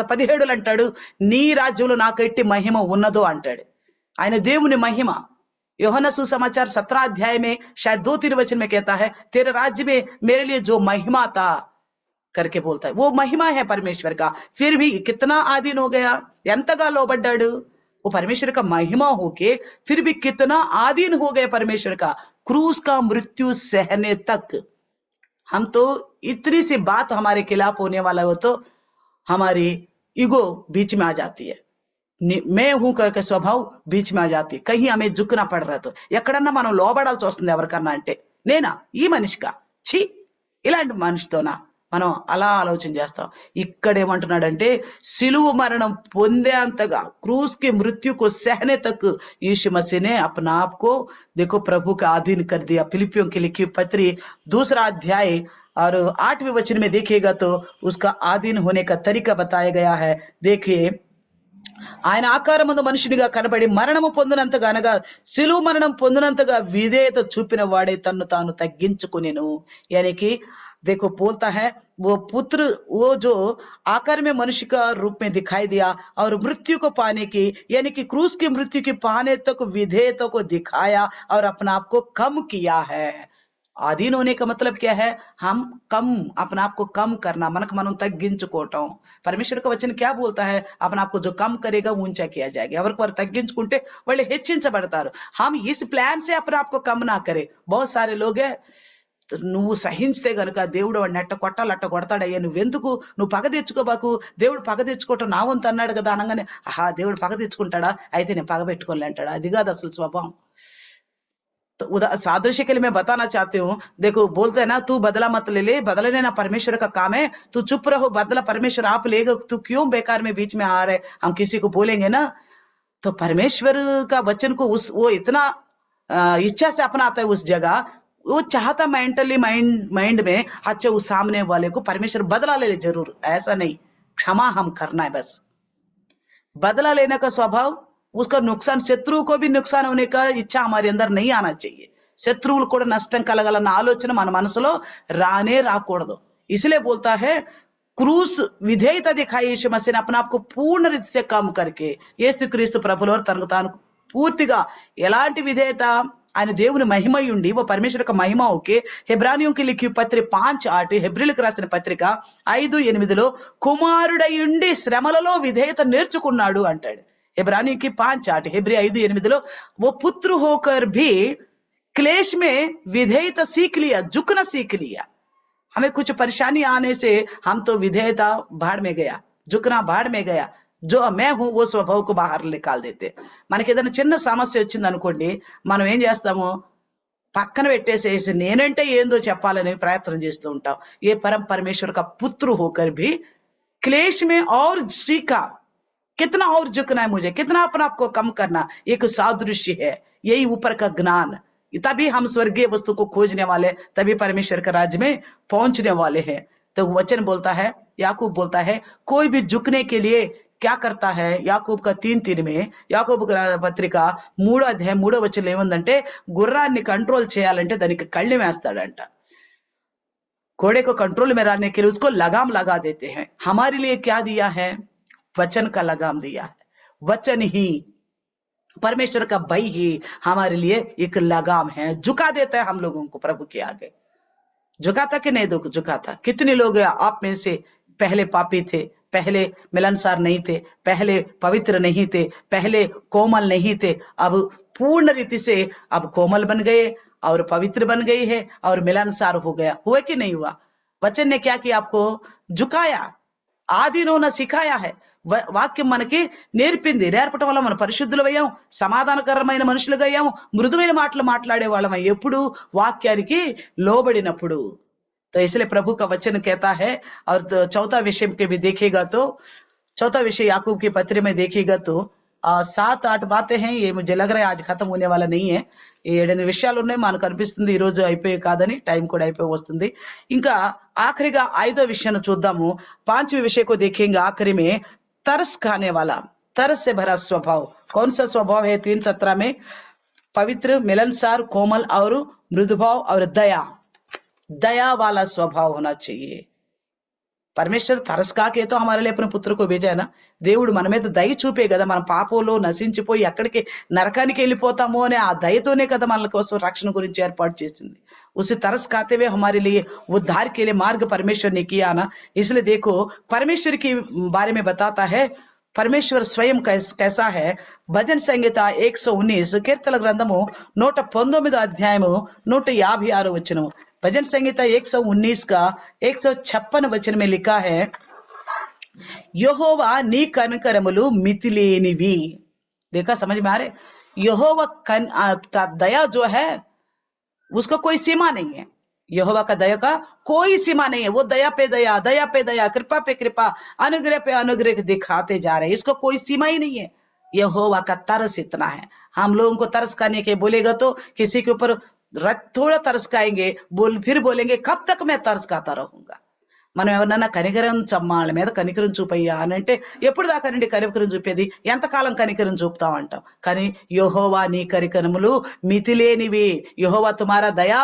17 అంటాడు, నీ రాజ్యంలో నాకు ఎట్టి మహిమ ఉన్నదో అంటాడు। ఆయన దేవుని మహిమ। यूहन्ना सुसमाचार 17 अध्याय में शायद 2-3 वचन में कहता है, तेरे राज्य में मेरे लिए जो महिमा था, करके बोलता है। वो महिमा है परमेश्वर का, फिर भी कितना आधीन हो गया, ఎంతగా లోబడ్డాడు। वो परमेश्वर का महिमा होके फिर भी कितना आधीन हो गए परमेश्वर का, क्रूस का मृत्यु सहने तक। हम तो इतनी सी बात हमारे खिलाफ होने वाला हो तो हमारी ईगो बीच में आ जाती है, मैं हूं करके स्वभाव बीच में आ जाती है। कहीं हमें झुकना पड़ रहा तो ఎక్కడన్నా మనం లోబడాల్సి వస్తుంది ఎవరికన్నా అంటే, నేనా ఈ మనిషికా, ఛీ ఇలాంటి మనిషితోనా, మనం అలా ఆలోచన చేస్తాం। ఇక్కడేమంటున్నాడంటే సిలువ మరణం పొందేంతగా, क्रूस की मृत्यु को सहने तक यीशु मसीह ने अपना आप को देखो प्रभु का अधीन कर दिया। फिलिपियों की लिखी पत्री 2 अध्याय और 8वें वचन में देखिएगा तो उसका अधीन होने का तरीका बताया गया है। देखिए, ఆయన ఆకారమందు మనుషునిగా కనబడి మరణము పొందినంతగా అనగా సిలువ మరణం పొందినంతగా విధేయత చూపిన వాడే తన్ను తాను తగ్గించుకునేను। यानी कि देखो बोलता है वो पुत्र, वो जो आकार में मनुष्य का रूप में दिखाई दिया और मृत्यु को पाने की, यानी कि क्रूस की मृत्यु की पाने तक विधेयता को दिखाया और अपना आप को कम किया है। अधीन होने का मतलब क्या है, हम कम, अपना आप को कम करना, मन మనం తగ్గించుకోవటం। परमेश्वर का वचन क्या बोलता है, अपना आप को जो कम करेगा ऊंचा किया जाएगा, ఎవరికి వారు తగ్గించుకుంటే వాళ్ళు హెచ్చించబడతారు। हम इस प्लान से अपने आप को कम ना करें। बहुत सारे लोग है, నువ్వు సహించితే గనుక దేవుడు వాడిని అట్ట కొట్టాలి అట్ట కొడతాడయ్యా, నువ్వెందుకు, నువ్వు పగ తెచ్చుకోబాకు, దేవుడు పగ తెచ్చుకోవటం నా వంతు అన్నాడు కదా అనగానే, ఆహా దేవుడు పగ తెచ్చుకుంటాడా, అయితే నేను పగ పెట్టుకోలే అంటాడు। అది కాదు అసలు స్వభావం। तो सादृश्य के लिए मैं बताना चाहती हूँ, देखो बोलते हैं ना, तू बदला मत ले ले, बदला लेना परमेश्वर का काम है, तू चुप रहो, बदला परमेश्वर आप लेगा, तू क्यों बेकार में बीच में आ रहे, हम किसी को बोलेंगे ना। तो परमेश्वर का वचन को वो इतना इच्छा से अपनाता है उस जगह, वो चाहता मेंटली माइंड में, अच्छा उस सामने वाले को परमेश्वर बदला ले जरूर, ऐसा नहीं, क्षमा हम करना है बस। बदला लेने का स्वभाव, उसका नुकसान, शत्रुओं को भी नुकसान होने का इच्छा हमारे अंदर नहीं आना चाहिए। శత్రువులు కూడా నష్టం కలగాలన్న ఆలోచన మన మనసులో రానే రాకూడదు। इसलिए बोलता है क्रूस विधेयता दिखाई यीशु मसीह ने अपने आप को पूर्ण रीति से कम करके, యేసుక్రీస్తు ప్రభులో తనకు తాను పూర్తిగా ఎలాంటి విధేయత, ఆయన దేవుని మహిమై ఉండి, वो परमेश्वर का महिमा होके, हेब्रानियों की लिखी पत्री 5:8, హెబ్రీలకు రాసిన పత్రిక 5:8లో కుమారుడై ఉండి శ్రమలలో విధేయత నేర్చుకున్నాడు అంటాడు। इब्रानी की 5:8, हेब्री 5:8 वो पुत्र होकर भी क्लेश में विधेयता सीख लिया, झुकना सीख लिया। हमें कुछ परेशानी आने से हम तो विधेयता भाड़ में गया, झुकना भाड़ में गया, जो मैं हूं वो स्वभाव को बाहर निकाल देते। మనకి ఏదైనా చిన్న సమస్య వచ్చింది అనుకోండి, మనం ఏం చేస్తాము, పక్కన పెట్టేసేసి నేనంటే ఏందో చెప్పాలని ప్రయత్నం చేస్తూ ఉంటాం। ये परम परमेश्वर का पुत्र होकर भी क्लेश में और सीखा, कितना और झुकना है मुझे, कितना अपने आप को कम करना, एक सादृश्य है, यही ऊपर का ज्ञान। तभी हम स्वर्गीय वस्तु को खोजने वाले, तभी परमेश्वर के राज्य में पहुंचने वाले हैं। तो वचन बोलता है, याकूब बोलता है, कोई भी झुकने के लिए क्या करता है, याकूब का 3:3 में, యాకోబు పత్రిక 3వ అధ్యాయం 3వ వచనంలో ఏముందంటే, గుర్రాన్ని కంట్రోల్ చేయాలంటే దానికి కళ్ళెం వేస్తాడంట। घोड़े को कंट्रोल में रहने के लिए उसको लगाम लगा देते हैं। हमारे लिए क्या दिया है, वचन का लगाम दिया है। वचन ही, परमेश्वर का भय ही हमारे लिए एक लगाम है, झुका देता है हम लोगों को प्रभु के आगे। झुकाता कि नहीं झुकाता। कितने लोग आप में से पहले पापी थे, पहले मिलनसार नहीं थे, पहले पवित्र नहीं थे, पहले कोमल नहीं थे, अब पूर्ण रीति से अब कोमल बन गए और पवित्र बन गई है और मिलनसार हो गया। हुआ कि नहीं हुआ? वचन ने क्या किया, आपको झुकाया, ఆధీనం होना सिखाया है। వాక్యం మనకి నేర్పింది, నేర్పటం వల్ల మనం పరిశుద్ధులమయ్యాం, సమాధానకరమైన మనుషులుగా అయ్యాము, మృదువైన మాటలు మాట్లాడే వాళ్ళం ఎప్పుడు, వాక్యానికి లోబడినప్పుడు। तो इसलिए प्रभु का वचन कहता है। और तो चौथा विषय के भी देखेगा तो, चौथा विषय याकूब की पत्री में देखिएगा तो 7-8 बातें हैं। ये मुझे लग रहा है आज खत्म होने वाला नहीं है। 7 విషయాలు ఉన్నాయి, మనకు అనిపిస్తుంది ఈ రోజు అయిపోయే కాదని, టైం కూడా అయిపోయి వస్తుంది। ఇంకా ఆఖరిగా 5వ విషయాన్ని చూద్దాము। 5वें विषय को देखेंगे आखिरी में, तरस खाने वाला, तरस से भरा स्वभाव। कौन सा स्वभाव है? 3:17 में, पवित्र, मिलनसार, कोमल और मृदुभाव और दया, दया वाला स्वभाव होना चाहिए। పరమేశ్వర్ తరస్కాకే తో हमारे लिए अपने पुत्र को भेजा है ना. దేవుడు మన మీద దయ చూపే కదా మన పాపంలో నశించిపోయి ఎక్కడికి నరకానికి వెళ్ళిపోతామో అనే ఆ దయతోనే కదా మన కోసం రక్షణ గురించి ఏర్పాటు చేసింది. उसे तरस खाते हुए हमारे लिए उद्धार के लिए मार्ग परमेश्वर ने किया ना. इसलिए देखो परमेश्वर के बारे में बताता है परमेश्वर स्वयं कैसा है. భజన సంగీత 119 కీర్తన గ్రంథము 119 అధ్యాయము 156 వచనము. भजन संहिता 119 का 156 वचन में लिखा है, यहोवा नी कनिकरमुलु मितिलेनिवी. देखा, समझ में आ रहे? यहोवा का दया जो है उसका कोई सीमा नहीं है. यहोवा का दया का कोई सीमा नहीं है. वो दया पे दया, दया पे दया, कृपा पे कृपा, अनुग्रह पे अनुग्रह दिखाते जा रहे हैं. इसका कोई सीमा ही नहीं है. यहोवा का तरस इतना है. हम लोगों को तरस करने के बोलेगा तो किसी के ऊपर थोड़ा तरस खाएंगे, फिर बोलेंगे कब तक मैं तरस खाता रहूंगा. మనం ఎవరన్నా కనికరం వాళ్ళ మీద కనికరం చూపయ్యా అని అంటే ఎప్పుడు దాకా నుండి కనికరం చూపేది, ఎంతకాలం కనికరం చూపుతాం అంటాం. కానీ యెహోవా నీ కనికరములు మితిలేనివి. యెహోవా తుమారా దయా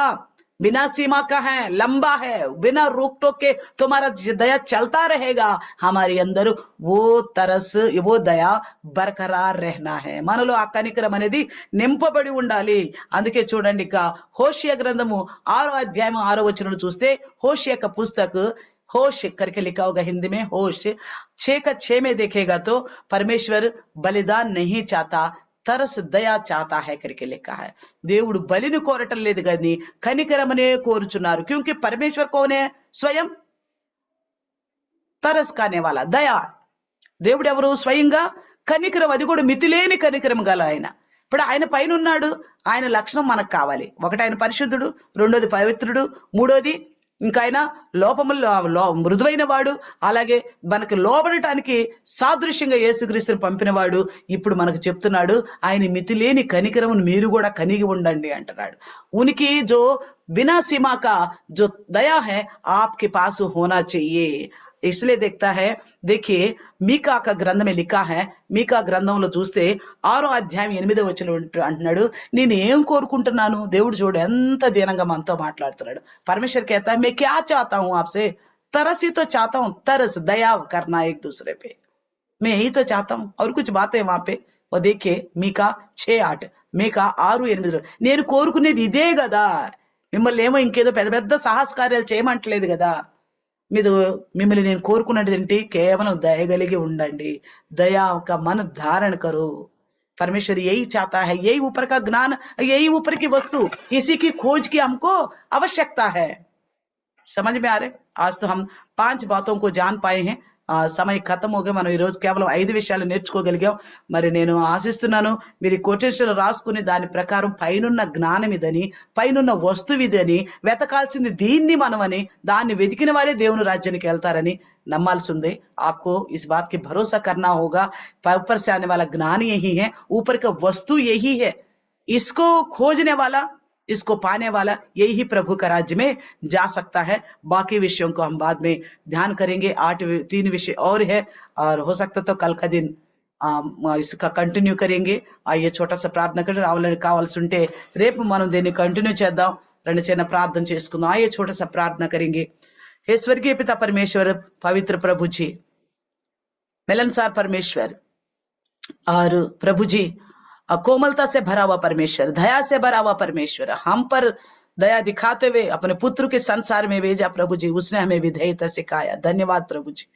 बिना सीमा का है, लंबा है, बिना रोक टोक के तुम्हारा दया चलता रहेगा. हमारे अंदर वो तरस, वो दया बरकरार रहना है. మనలో ఆ కనికరం అనేది నింపబడి ఉండాలి. అందుకే చూడండి, ఇక హోషియా గ్రంథము 6వ అధ్యాయం 6వ వచనం చూస్తే, హోషియా का पुस्तक होश करके लिखा होगा हिंदी में, होश 6 का 6 में देखेगा तो परमेश्वर बलिदान नहीं चाहता, तरस दया चाहता है करके लिखा है. దేవుడు బలిని కోరటం లేదు కానీ కనికరమనే కోరుచున్నారు. क्योंकि परमेश्वर कौन है? स्वयं तरस खाने वाला, दया. దేవుడు ఎవరు? స్వయంగా కనికరం, అది కూడా మితిలేని కనికరం గల ఆయన. ఇప్పుడు ఆయన పైన ఉన్నాడు, ఆయన లక్షణం మనకు కావాలి. ఒకటి ఆయన పరిశుద్ధుడు, రెండోది పవిత్రుడు, మూడోది ఇంకా ఆయన లోపములు మృదువైన వాడు, అలాగే మనకు లోబడటానికి సాదృశ్యంగా యేసుక్రీస్తుని పంపినవాడు. ఇప్పుడు మనకు చెప్తున్నాడు ఆయన మితిలేని కనికరమును మీరు కూడా కనిగి ఉండండి అంటున్నాడు. ఉనికి जो बिना सीमा का जो दया है आपके पास होना चाहिए. इसलिए देखता है, देखिए మీకా का గ్రంథ में लिखा है, మీకా గ్రంథంలో చూస్తే 6వ అధ్యాయం 8వ వచనం అంటున్నాడు, నేను ఏం కోరుకుంటున్నాను. దేవుడు చూడు ఎంత దీనంగా మనతో మాట్లాడుతున్నాడు. परमेश्वर कहता है मैं क्या चाहता हूं आपसे, तरस ही तो चाहता हूं, तरस दया करना एक दूसरे पे, मैं यही तो चाहता हूं. और कुछ बातें वहां पे वो देखिए, మీకా 6:8, మీకా 6:8. నేను కోరుకునేది ఇదే కదా. మిమ్మల్ని ఏమో ఇంకేదో పెద్ద పెద్ద సాహస కార్యాలు చేయమంటలేదు కదా. మిమ్మల్ని నేను కోరుకున్నది ఏంటి? కేవలం దయగలిగి ఉండండి. దయా का मन धारण करो. परमेश्वर यही चाहता है, यही ऊपर का ज्ञान, यही ऊपर की वस्तु, इसी की खोज की हमको आवश्यकता है. समझ में आ रहे? आज तो हम 5 बातों को जान पाए हैं. సమయం ఖతం होगा. మనం ఈ రోజు కేవలం 5 విషయాలు నేర్చుకోగలిగాం. మరి నేను ఆశిస్తున్నాను మీరు కొటేషన్ రాసుకుని దాని ప్రకారం పైనున్న జ్ఞానం ఇదని, పైనున్న వస్తువు ఇదని, వెతకాల్సింది దీన్ని మనమని, దాన్ని వెతికిన వారే దేవుని రాజ్యానికి వెళ్తారని నమ్మాల్సి ఉంది. आपको इस बात की भरोसा करना होगा. ऊपर से आने वाला ज्ञान यही है, ऊपर का वस्तु यही है. इसको खोजने वाला, इसको पाने वाला यही प्रभु का राज्य में जा सकता है. बाकी विषयों को हम बाद में ध्यान करेंगे. 3 विषय और है और हो सकता तो कल का दिन इसका कंटिन्यू करेंगे. आइए छोटा सा प्रार्थना कर రావాలని కావాల్సి ఉంటే రేపు మనం దీన్ని కంటిన్యూ చేద్దాం. రెండు చిన్న ప్రార్థన చేసుకుందాం. आइए छोटा सा प्रार्थना करेंगे. हे स्वर्गीय पिता परमेश्वर, पवित्र प्रभु जी, मिलनसार परमेश्वर और प्रभु जी, कोमलता से भरा हुआ परमेश्वर, दया से भरा हुआ परमेश्वर, हम पर दया दिखाते हुए अपने पुत्र के संसार में भेजा प्रभु जी. उसने हमें विधेयता सिखाया. धन्यवाद प्रभु जी.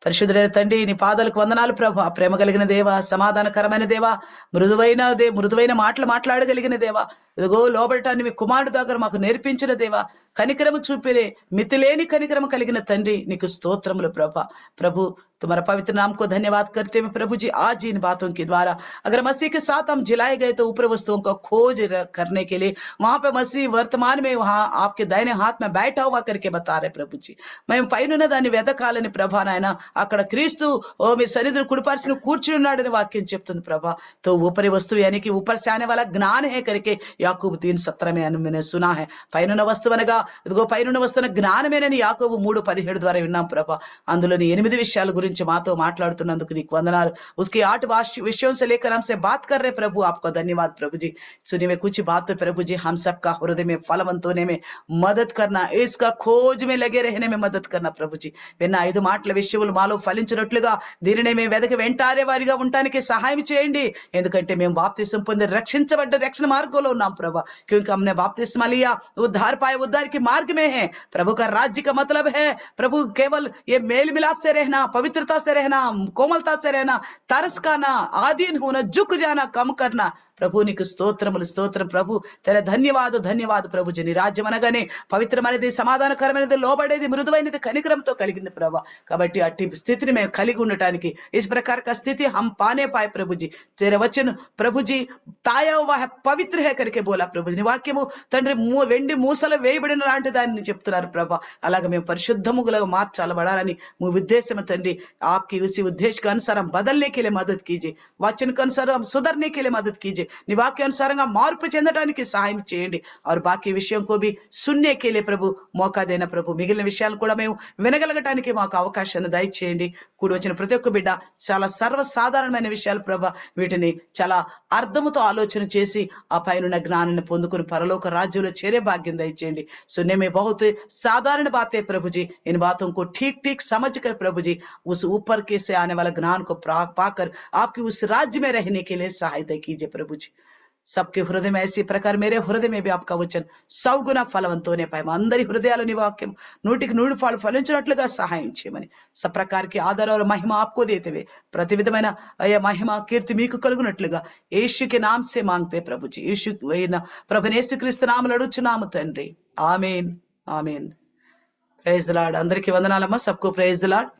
పరిశుద్ధుడైన తండ్రి, నీ పాదాలకు వందనాలు ప్రభు. ప్రేమ కలిగిన దేవా, సమాధానకరమైన దేవా, మృదువైన మాటలు మాట్లాడగలిగిన దేవా, ఇదిగో లోబడటాన్ని మీ కుమారుడు దగ్గర మాకు నేర్పించిన దేవా, కనికరము చూపిరే మితిలేని కనికరము కలిగిన తండ్రి, నీకు స్తోత్రములు ప్రభా. प्रभु तुम्हारा पवित्र नाम को धन्यवाद करते हुए प्रभु जी, आज इन बातों के द्वारा अगर मसीह के साथ हम जिलाए गए तो ऊपर वस्तुओं को खोज करने के लिए वहां पे मसीह वर्तमान में वहां आपके दाहिने हाथ में बैठा हुआ करके बता रहे प्रभु जी. మేము పైన దాన్ని వెతకాలని ప్రభా నాయన. అక్కడ క్రీస్తు మీ సన్నిధిని కుడిపరిచిన కూర్చుని ఉన్నాడని వాక్యం చెప్తుంది ప్రభా. तो ऊपरी वस्तु यानी कि ऊपर से आने वाला ज्ञान है करके యాకోబు 3:17 में मैंने सुना है. పైనున్న వస్తువనగా ఇదిగో పైనున్న వస్తున్న జ్ఞానమేనని యాకోబు 3:17 ద్వారా విన్నాం ప్రభా. అందులోని 8 విషయాల గురించి మాతో మాట్లాడుతున్నందుకు నీకు వందనాలు. उसकी 8 विषयों से लेकर हमसे बात कर रहे प्रभु, आपको धन्यवाद प्रभु जी. सुनी में कुछ बात प्रभु जी हम सबका हृदय में फलवंत होने में मदद करना, इसका खोज में लगे रहने में मदद करना प्रभु जी. విన్న 5 మాటల విషయములు మాలో ఫలించినట్లుగా దీనిని మేము వెంటాడే వారిగా ఉండటానికి సహాయం చేయండి. ఎందుకంటే మేము బాప్తిసం పొంది రక్షించబడ్డ రక్షణ మార్గంలో ఉన్నాం ప్రభా. क्योंकि हमने बपतिस्मा लिया, उद्धार पाए, उद्धार के मार्ग में है. प्रभु का राज्य का मतलब है प्रभु केवल ये मेल मिलाप से रहना, पवित्रता से रहना, कोमलता से रहना, तरस खाना, आधीन होना, झुक जाना, कम करना. ప్రభు నీకు స్తోత్రములు స్తోత్రం ప్రభు. తెర ధన్యవాద ప్రభుజీ. నీ రాజ్యం అనగానే పవిత్రమైనది, సమాధానకరమైనది, లోబడేది, మృదువైనది, కనికరంతో కలిగింది ప్రభా. కాబట్టి అట్టి స్థితిని మేము కలిగి ఉండటానికి इस प्रकार का स्थिति हम पाने पाए प्रभु जी. तेरे वचन प्रभु जी ताया हुआ है, पवित्र है करके बोला प्रभु जी. నీ వాక్యము తండ్రి వెండి మూసల వేయబడిన లాంటి దాన్ని చెప్తున్నారు ప్రభా. అలాగే మేము పరిశుద్ధముగా మార్చాలబడాలని మీ ఉద్దేశం తండ్రి. आपकी उसी उद्देश्य के अनुसार हम बदलने के लिए मदद कीजिए, वचन के अनुसार हम सुधरने के लिए मदद कीजिए, నీ వాక్యానుసారంగా మార్పు చెందడానికి సహాయం చేయండి. और बाकी విషయం को भी सुनने के लिए प्रभु मौका देना प्रभु. మిగిలిన విషయాలు కూడా మేము వినగలగటానికి మాకు అవకాశాన్ని దయచేయండి. కూడి వచ్చిన ప్రతి ఒక్క బిడ్డ చాలా సర్వసాధారణమైన విషయాలు ప్రభా, వీటిని చాలా అర్థముతో ఆలోచన చేసి ఆ పైన జ్ఞానాన్ని పొందుకుని పరలోక రాజ్యంలో చేరే భాగ్యం దయచేయండి. सुनने में बहुत साधारण बातें प्रभु जी, इन बातों को ठीक ठीक समझ कर प्रभु जी उस ऊपर के से आने वाला ज्ञान को पाकर आपकी उस राज्य में रहने के लिए सहायता कीजिए प्रभु जी. सबके हृदय में ऐसी प्रकार मेरे हृदय में भी आपका वचन 100 गुना ఫలవంతం होने पाए. మా అందరి హృదయాలు నీ వాక్యం 100 ఫలించినట్లుగా సహాయం చేయమని सब प्रकार की आदर और महिमा आपको देते हुए ప్రతి విధమైన महिमा कीर्ति మీకు కలుగునట్లుగా యేసు के नाम से मांगते प्रभु जी. యేసు ప్రభు యేసు క్రీస్తు నామములో అడుగుచున్నాము తండ్రి. ఆమేన్ ఆమేన్. Praise the lord. అందరికీ వందనాలమ్మా. सबको ప్రైజ్ ది లార్డ్.